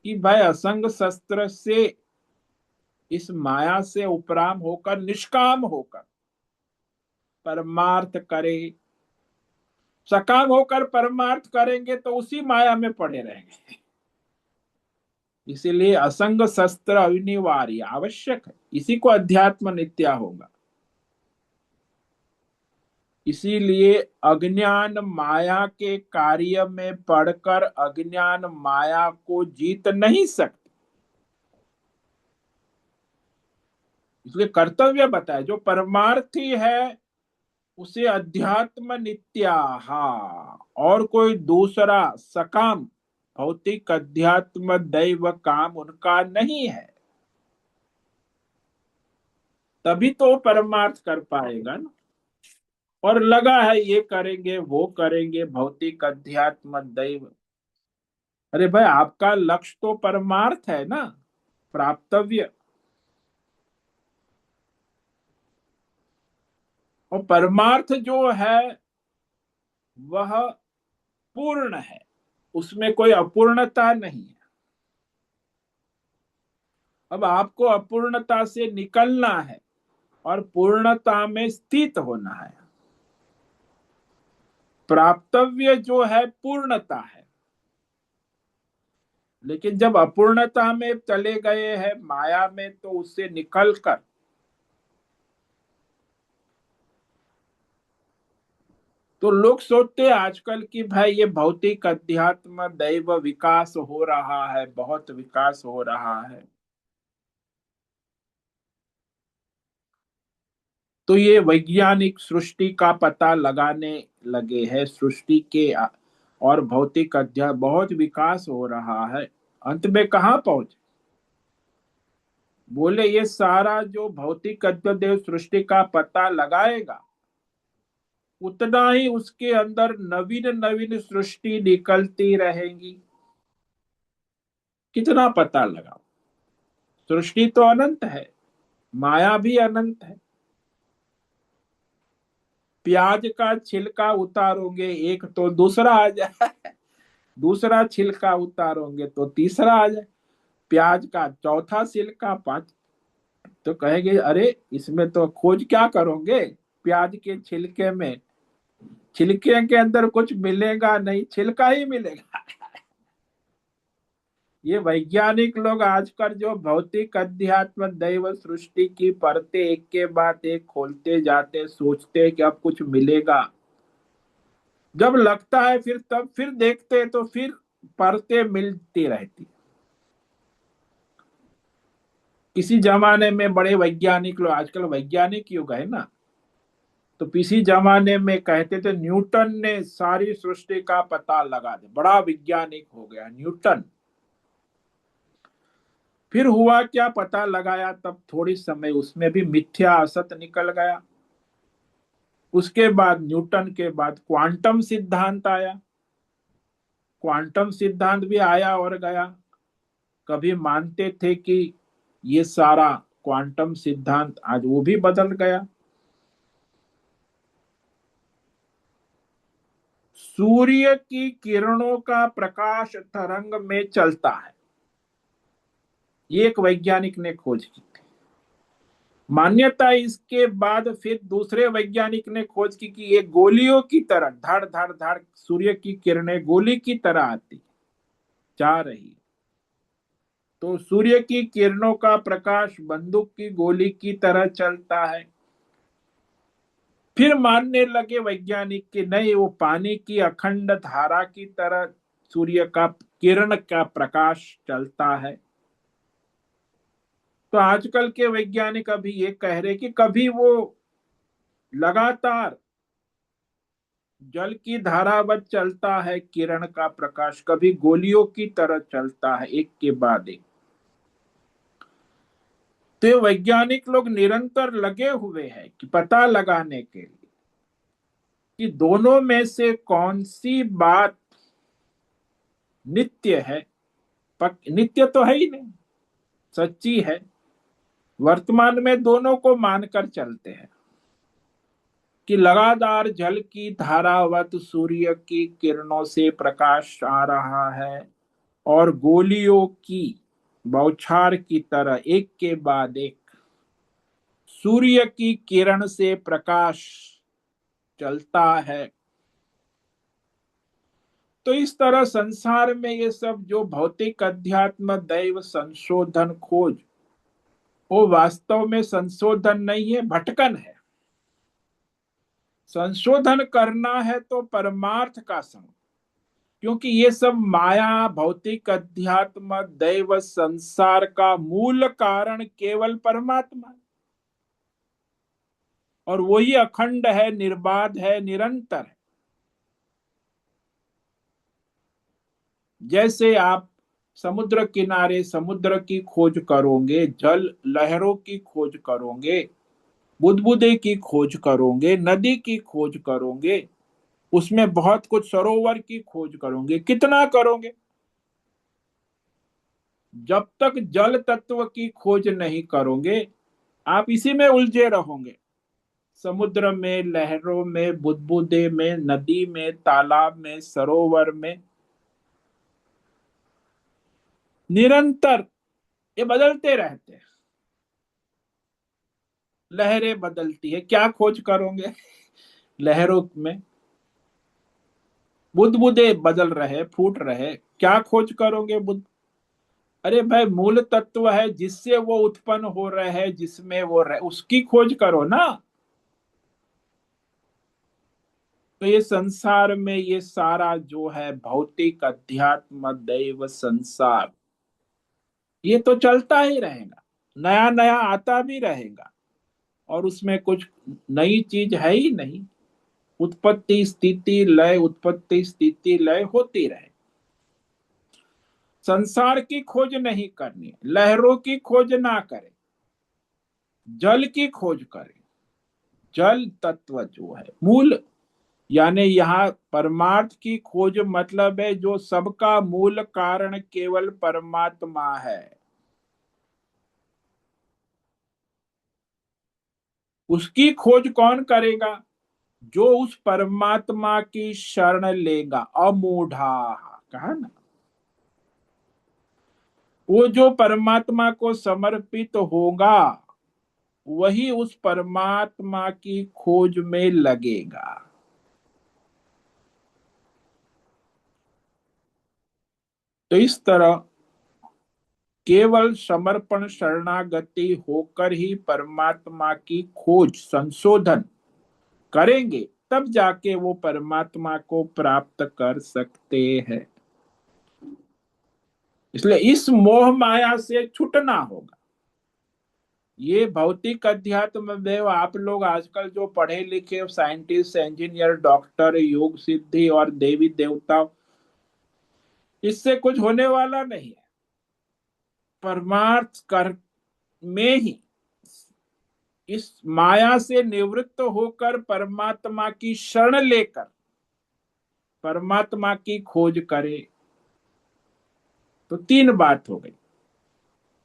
कि भाई असंग शस्त्र से इस माया से उपराम होकर, निष्काम होकर परमार्थ करे। सकाम होकर परमार्थ करेंगे तो उसी माया में पड़े रहेंगे। इसीलिए असंग शस्त्र अनिवार्य, आवश्यक है, इसी को अध्यात्म नित्या होगा। इसीलिए अज्ञान माया के कार्य में पड़कर अज्ञान माया को जीत नहीं सकते। इसलिए कर्तव्य बताए, जो परमार्थी है उसे अध्यात्म नित्याहा, और कोई दूसरा सकाम भौतिक अध्यात्म दैव काम उनका नहीं है, तभी तो परमार्थ कर पाएगा ना। और लगा है ये करेंगे वो करेंगे भौतिक अध्यात्म दैव। अरे भाई, आपका लक्ष्य तो परमार्थ है ना, प्राप्तव्य। और परमार्थ जो है वह पूर्ण है, उसमें कोई अपूर्णता नहीं है। अब आपको अपूर्णता से निकलना है और पूर्णता में स्थित होना है। प्राप्तव्य जो है पूर्णता है, लेकिन जब अपूर्णता में चले गए हैं माया में, तो उससे निकलकर तो लोग सोचते हैं आजकल कि भाई ये भौतिक अध्यात्म दैव विकास हो रहा है, बहुत विकास हो रहा है, तो ये वैज्ञानिक सृष्टि का पता लगाने लगे हैं, सृष्टि के और भौतिक अध्यात्म बहुत विकास हो रहा है। अंत में कहाँ पहुंचे? बोले ये सारा जो भौतिक अध्यात्म सृष्टि का पता लगाएगा, उतना ही उसके अंदर नवीन नवीन सृष्टि निकलती रहेंगी। कितना पता लगाओ, सृष्टि तो अनंत है, माया भी अनंत है। प्याज का छिलका उतारोगे एक तो दूसरा आ जाए, दूसरा छिलका उतारोगे तो तीसरा आ जाए, प्याज का चौथा छिलका, पांच। तो कहेंगे अरे इसमें तो खोज क्या करोगे, प्याज के छिलके में, छिलके के अंदर कुछ मिलेगा नहीं, छिलका ही मिलेगा। ये वैज्ञानिक लोग आजकल जो भौतिक अध्यात्म दैव सृष्टि की परतें एक के बाद एक खोलते जाते, सोचते हैं कि अब कुछ मिलेगा। जब लगता है फिर तब फिर देखते तो फिर परतें मिलती रहती। किसी जमाने में बड़े वैज्ञानिक लोग, आजकल वैज्ञानिक युग है ना, तो किसी जमाने में कहते थे न्यूटन ने सारी सृष्टि का पता लगा दिया, बड़ा वैज्ञानिक हो गया न्यूटन। फिर हुआ क्या, पता लगाया तब थोड़ी समय उसमें भी मिथ्या असत निकल गया। उसके बाद न्यूटन के बाद क्वांटम सिद्धांत आया, क्वांटम सिद्धांत भी आया और गया। कभी मानते थे कि ये सारा क्वांटम सिद्धांत, आज वो भी बदल गया। सूर्य की किरणों का प्रकाश तरंग में चलता है, ये एक वैज्ञानिक ने खोज की थी। मान्यता इसके बाद फिर दूसरे वैज्ञानिक ने खोज की कि ये गोलियों की तरह धड़ धड़ धड़ सूर्य की किरणें गोली की तरह आती जा रही। तो सूर्य की किरणों का प्रकाश बंदूक की गोली की तरह चलता है। फिर मानने लगे वैज्ञानिक कि नहीं, वो पानी की अखंड धारा की तरह सूर्य का किरण का प्रकाश चलता है। तो आजकल के वैज्ञानिक अभी ये कह रहे कि कभी वो लगातार जल की धारावत चलता है किरण का प्रकाश, कभी गोलियों की तरह चलता है एक के बाद एक। तो वैज्ञानिक लोग निरंतर लगे हुए हैं कि पता लगाने के लिए कि दोनों में से कौन सी बात नित्य है। नित्य तो है ही नहीं, सच्ची है। वर्तमान में दोनों को मानकर चलते हैं कि लगातार जल की धारावत सूर्य की किरणों से प्रकाश आ रहा है, और गोलियों की बौछार की तरह एक के बाद एक सूर्य की किरण से प्रकाश चलता है। तो इस तरह संसार में ये सब जो भौतिक अध्यात्म दैव संशोधन खोज, वो वास्तव में संशोधन नहीं है, भटकन है। संशोधन करना है तो परमार्थ का संग, क्योंकि ये सब माया भौतिक अध्यात्म दैव संसार का मूल कारण केवल परमात्मा है। और वही अखंड है, निर्बाध है, निरंतर है। जैसे आप समुद्र किनारे समुद्र की खोज करोगे, जल लहरों की खोज करोगे, बुदबुदे की खोज करोगे, नदी की खोज करोगे, उसमें बहुत कुछ, सरोवर की खोज करोगे, कितना करोगे? जब तक जल तत्व की खोज नहीं करोगे, आप इसी में उलझे रहोगे। समुद्र में, लहरों में, बुदबुदे में, नदी में, तालाब में, सरोवर में, निरंतर ये बदलते रहते हैं। लहरें बदलती है, क्या खोज करोगे लहरों में? बुदबुदे बदल रहे, फूट रहे, क्या खोज करोगे बुद अरे भाई, मूल तत्व है जिससे वो उत्पन्न हो रहे हैं, जिसमें वो रहे, उसकी खोज करो ना। तो ये संसार में ये सारा जो है भौतिक अध्यात्म दैव संसार, ये तो चलता ही रहेगा, नया नया आता भी रहेगा। और उसमें कुछ नई चीज है ही नहीं। उत्पत्ति स्थिति लय, उत्पत्ति स्थिति लय होती रहे। संसार की खोज नहीं करनी, लहरों की खोज ना करें, जल की खोज करें। जल तत्व जो है मूल, यानी यहाँ परमार्थ की खोज मतलब है जो सबका मूल कारण केवल परमात्मा है, उसकी खोज कौन करेगा? जो उस परमात्मा की शरण लेगा। अमूढ़ा कहा ना, वो जो परमात्मा को समर्पित होगा, वही उस परमात्मा की खोज में लगेगा। तो इस तरह केवल समर्पण शरणागति होकर ही परमात्मा की खोज संशोधन करेंगे, तब जाके वो परमात्मा को प्राप्त कर सकते हैं। इसलिए इस मोह माया से छूटना होगा। ये भौतिक अध्यात्म देव, आप लोग आजकल जो पढ़े लिखे साइंटिस्ट, इंजीनियर, डॉक्टर, योग सिद्धि और देवी देवता, इससे कुछ होने वाला नहीं है। परमार्थ कर में ही इस माया से निवृत्त होकर परमात्मा की शरण लेकर परमात्मा की खोज करे। तो तीन बात हो गई।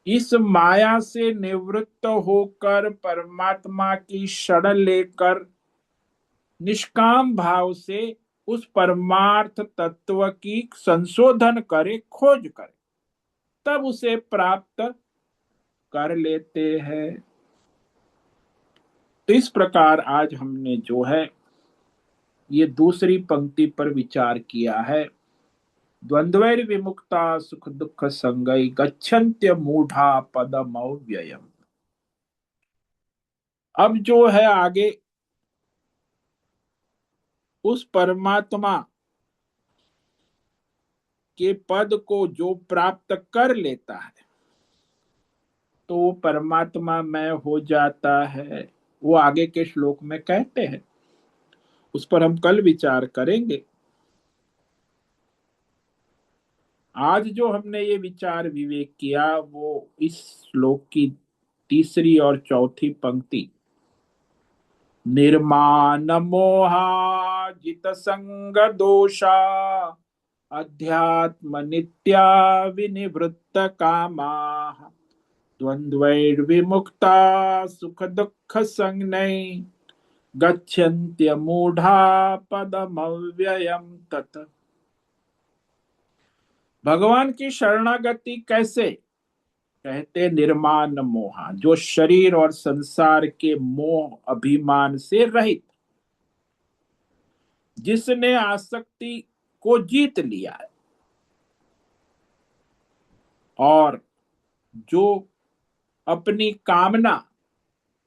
इस माया से निवृत्त होकर परमात्मा की शरण लेकर निष्काम भाव से उस परमार्थ तत्व की संशोधन करे, खोज करे, तब उसे प्राप्त कर लेते हैं। तो इस प्रकार आज हमने जो है ये दूसरी पंक्ति पर विचार किया है। द्वंद्वैर विमुक्ता सुख दुख संगई गच्छन्त्य मूढ़ा पदमव्ययम्। अब जो है आगे उस परमात्मा के पद को जो प्राप्त कर लेता है, तो वो परमात्मा में हो जाता है। वो आगे के श्लोक में कहते हैं, उस पर हम कल विचार करेंगे। आज जो हमने ये विचार विवेक किया, वो इस श्लोक की तीसरी और चौथी पंक्ति, निर्माण मोहा जित संग दोषा अध्यात्म नित्या विनिवृत्त कामा द्वंद्वैर्विमुक्ता सुख दुख संज्ञै गच्छन्त्यमूढ़ा पदमव्ययम् तत्। भगवान की शरणागति कैसे? कहते निर्माण मोहा, जो शरीर और संसार के मोह अभिमान से रहित, जिसने आसक्ति को जीत लिया है और जो अपनी कामना,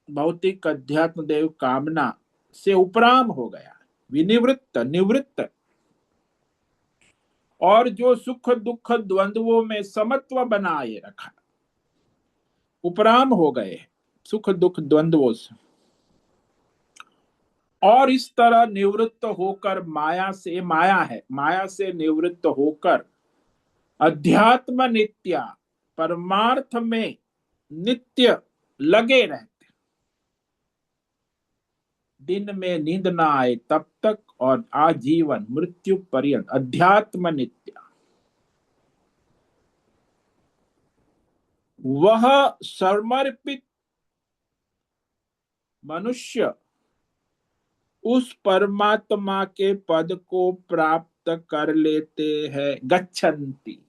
भौतिक अध्यात्म देव कामना से उपराम हो गया, विनिवृत्त निवृत्त, और जो सुख दुख द्वंद्वों में समत्व बनाए रखा, उपराम हो गए सुख दुख द्वंद्वों से, और इस तरह निवृत्त होकर माया से निवृत्त होकर अध्यात्म नित्या, परमार्थ में नित्य लगे रहते, दिन में नींद ना आए तब तक और आजीवन मृत्यु पर्यंत अध्यात्म नित्या, वह समर्पित मनुष्य उस परमात्मा के पद को प्राप्त कर लेते हैं, गच्छन्ति,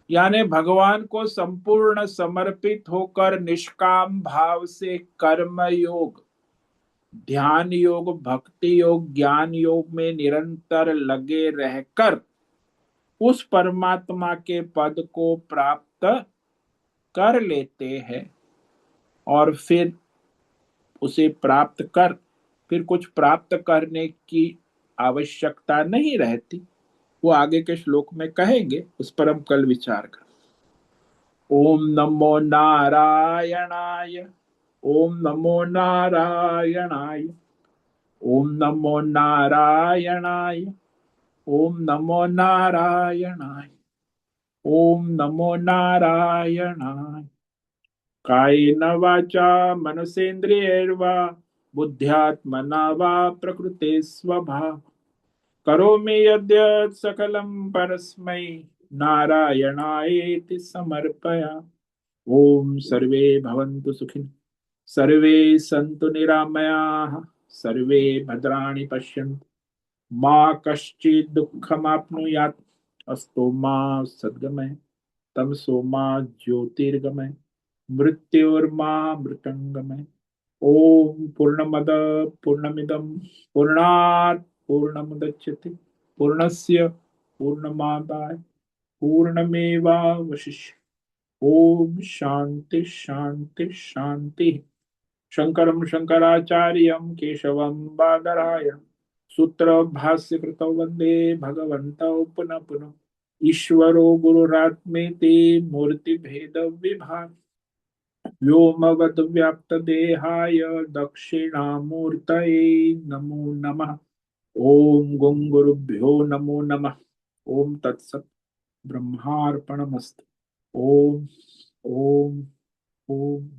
यानी भगवान को संपूर्ण समर्पित होकर निष्काम भाव से कर्म योग, ध्यान योग, भक्ति योग, ज्ञान योग में निरंतर लगे रहकर उस परमात्मा के पद को प्राप्त कर लेते हैं, और फिर उसे प्राप्त कर फिर कुछ प्राप्त करने की आवश्यकता नहीं रहती। वो आगे के श्लोक में कहेंगे, उस पर हम कल विचार कर। ओम नमो नारायणाय, ओम नमो नारायणाय, ओम नमो नारायणाय, ओम नमो नारायणाय, ओम नमो नारायणाय। कायेन वाचा मनसेन्द्रियैर्वा बुद्ध्यात्मना वा प्रकृते स्वभाव करोमि यद्यत् सकलं परस्मै नारायणायेति समर्पया। ओम सर्वे भवन्तु सुखिनः, सर्वे सन्तु निरामयाः, सर्वे भद्राणि पश्यन्तु, मा कश्चित् दुःखमाप्नुयात्, अस्तु मा सद्गमय, तमसो मा ज्योतिर्गमय, मृत्योर्मा मृतंगमय। ओम पूर्णमद पूर्णमिदं पूर्णात् पूर्णमुदच्यते, पूर्णस्य पूर्णमादाय पूर्णमेवावशिष्यते। ओम शांति शांति शांति। शंकरं शंकराचार्यं केशवं बादरायणं सूत्र भाष्य कृतौ वंदे भगवन्तौ पुनः पुनः। ईश्वरो गुरुरात्मेति मूर्ति भेद विभाग व्योमवद् व्याप्त देहाय दक्षिणामूर्तये नमो नमः। ओम गं गुरुभ्यो नमो नमः। ओम तत्सत् ब्रह्मार्पणमस्तु। ओम ओम ओम।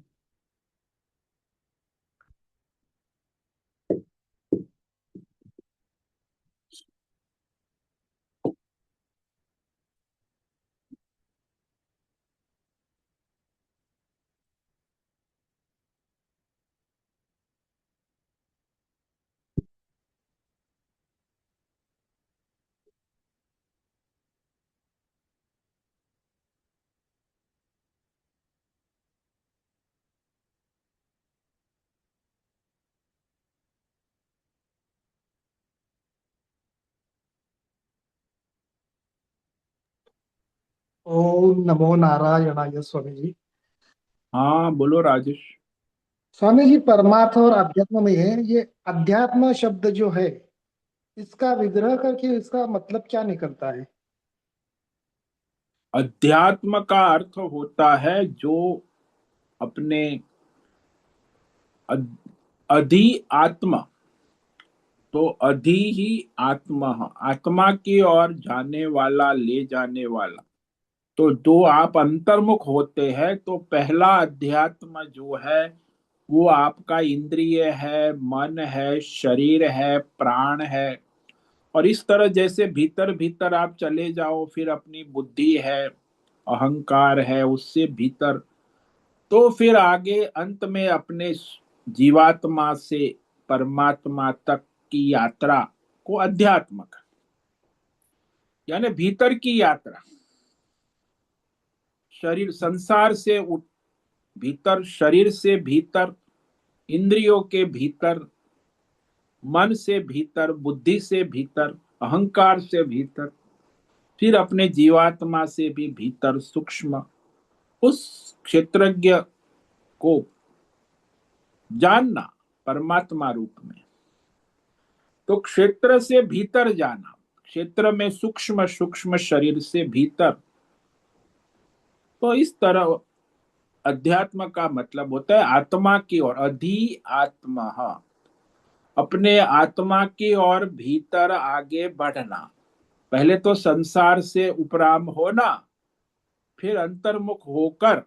ओम नमो नारायणाय स्वामी जी। हाँ बोलो राजेश। स्वामी जी, परमार्थ और अध्यात्म में है, ये अध्यात्म शब्द जो है इसका विग्रह करके इसका मतलब क्या निकलता है? अध्यात्म का अर्थ होता है जो अपने अधि आत्मा, तो अधि ही आत्मा, आत्मा की ओर जाने वाला, ले जाने वाला। तो दो आप अंतर्मुख होते हैं, तो पहला अध्यात्म जो है वो आपका इंद्रिय है, मन है, शरीर है, प्राण है। और इस तरह जैसे भीतर भीतर आप चले जाओ, फिर अपनी बुद्धि है, अहंकार है, उससे भीतर, तो फिर आगे अंत में अपने जीवात्मा से परमात्मा तक की यात्रा को अध्यात्म का, यानी भीतर की यात्रा। शरीर संसार से भीतर, शरीर से भीतर, इंद्रियों के भीतर, मन से भीतर, बुद्धि से भीतर, अहंकार से भीतर, फिर अपने जीवात्मा से भी भीतर सूक्ष्म उस क्षेत्रज्ञ को जानना परमात्मा रूप में। तो क्षेत्र से भीतर जाना, क्षेत्र में सूक्ष्म सूक्ष्म शरीर से भीतर। तो इस तरह अध्यात्म का मतलब होता है आत्मा की ओर, अधि आत्मा, अपने आत्मा की ओर भीतर आगे बढ़ना। पहले तो संसार से उपराम होना, फिर अंतर्मुख होकर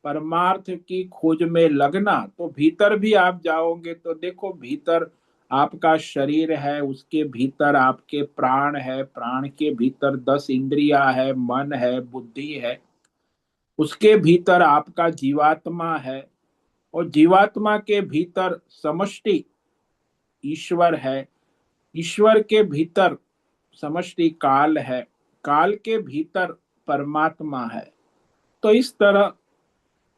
परमार्थ की खोज में लगना। तो भीतर भी आप जाओगे तो देखो, भीतर आपका शरीर है, उसके भीतर आपके प्राण है, प्राण के भीतर 10 इंद्रियां है, मन है, बुद्धि है, उसके भीतर आपका जीवात्मा है, और जीवात्मा के भीतर समष्टि ईश्वर है, ईश्वर के भीतर समष्टि काल है, काल के भीतर परमात्मा है। तो इस तरह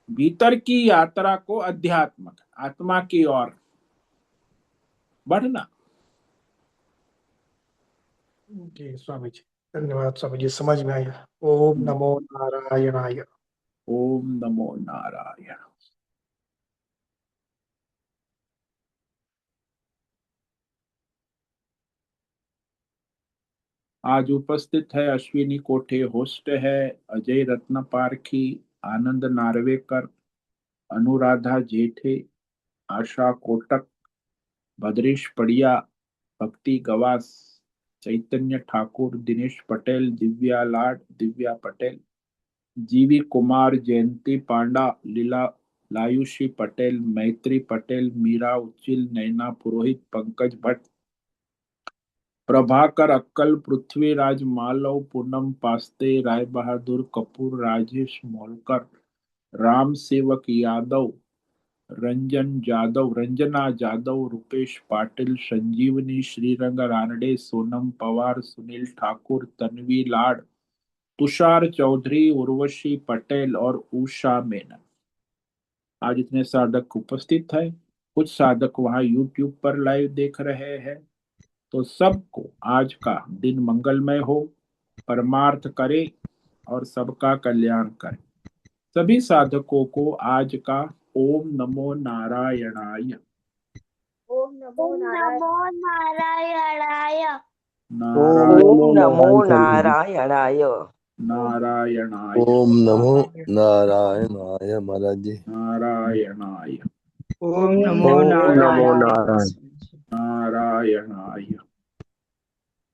भीतर की यात्रा को अध्यात्म, आत्मा की ओर बढ़ना। जी स्वामी जी, धन्यवाद स्वामी जी, समझ में आया। ओम नमो नारायणाय। ओम नमो नारायण। आज उपस्थित है अश्विनी कोठे, होस्ट है अजय रत्न पारखी, आनंद नार्वेकर, अनुराधा जेठे, आशा कोटक, भद्रेश पड़िया, भक्ति गवास, चैतन्य ठाकुर, दिनेश पटेल, दिव्या लाड, दिव्या पटेल, जीवी कुमार, जयंती पांडा, लीला लायुषी पटेल, मैत्री पटेल, मीरा उच्चिल, नैना पुरोहित, पंकज भट्ट, प्रभाकर अक्कल, पृथ्वीराज मालव, पूनम पास्ते, राय बहादुर कपूर, राजेश मोलकर, राम सेवक यादव, रंजन जादव, रंजना जादव, रुपेश पाटिल, संजीवनी, श्रीरंग रानडे, सोनम पवार, सुनील ठाकुर, तन्वी लाड, तुषार चौधरी, उर्वशी पटेल और उषा मेनन। आज इतने साधक उपस्थित है। कुछ साधक वहां यूट्यूब पर लाइव देख रहे हैं। तो सबको आज का दिन मंगलमय हो, परमार्थ करे और सबका कल्याण करे। सभी साधकों को आज का ओम नमो नारायणाय, ओम नमो नारायणाय। ओम नमो नारायणाय, नारायणाय। नारायणाय, ओम नमो नारायणाय महाराज जी। नारायणाय, ओम नमो ओम नमो नारायण। नारायण। नारायणाय,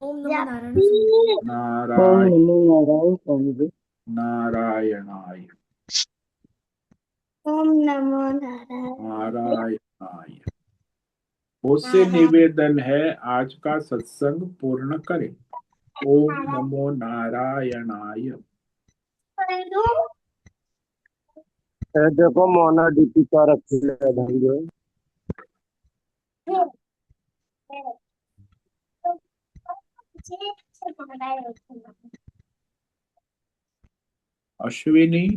ओम नमो नारायण। नारायण, नारायण स्वामी जी। नारायणाय, ओम नमो नारायण। नारायणाय। उससे निवेदन है आज का सत्संग पूर्ण करें। ओम नमो नारायणाय। देखो मोना दीपिका रखी है भाई। Ashwini,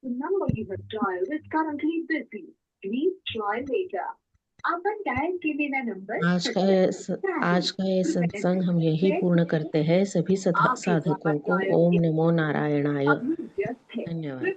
The number you have dialed is currently busy. Please try later. Upon dial किए नंबर आज का ये सत्संग हम यही पूर्ण करते हैं। सभी साधकों को ओम नमो नारायणाय। धन्यवाद।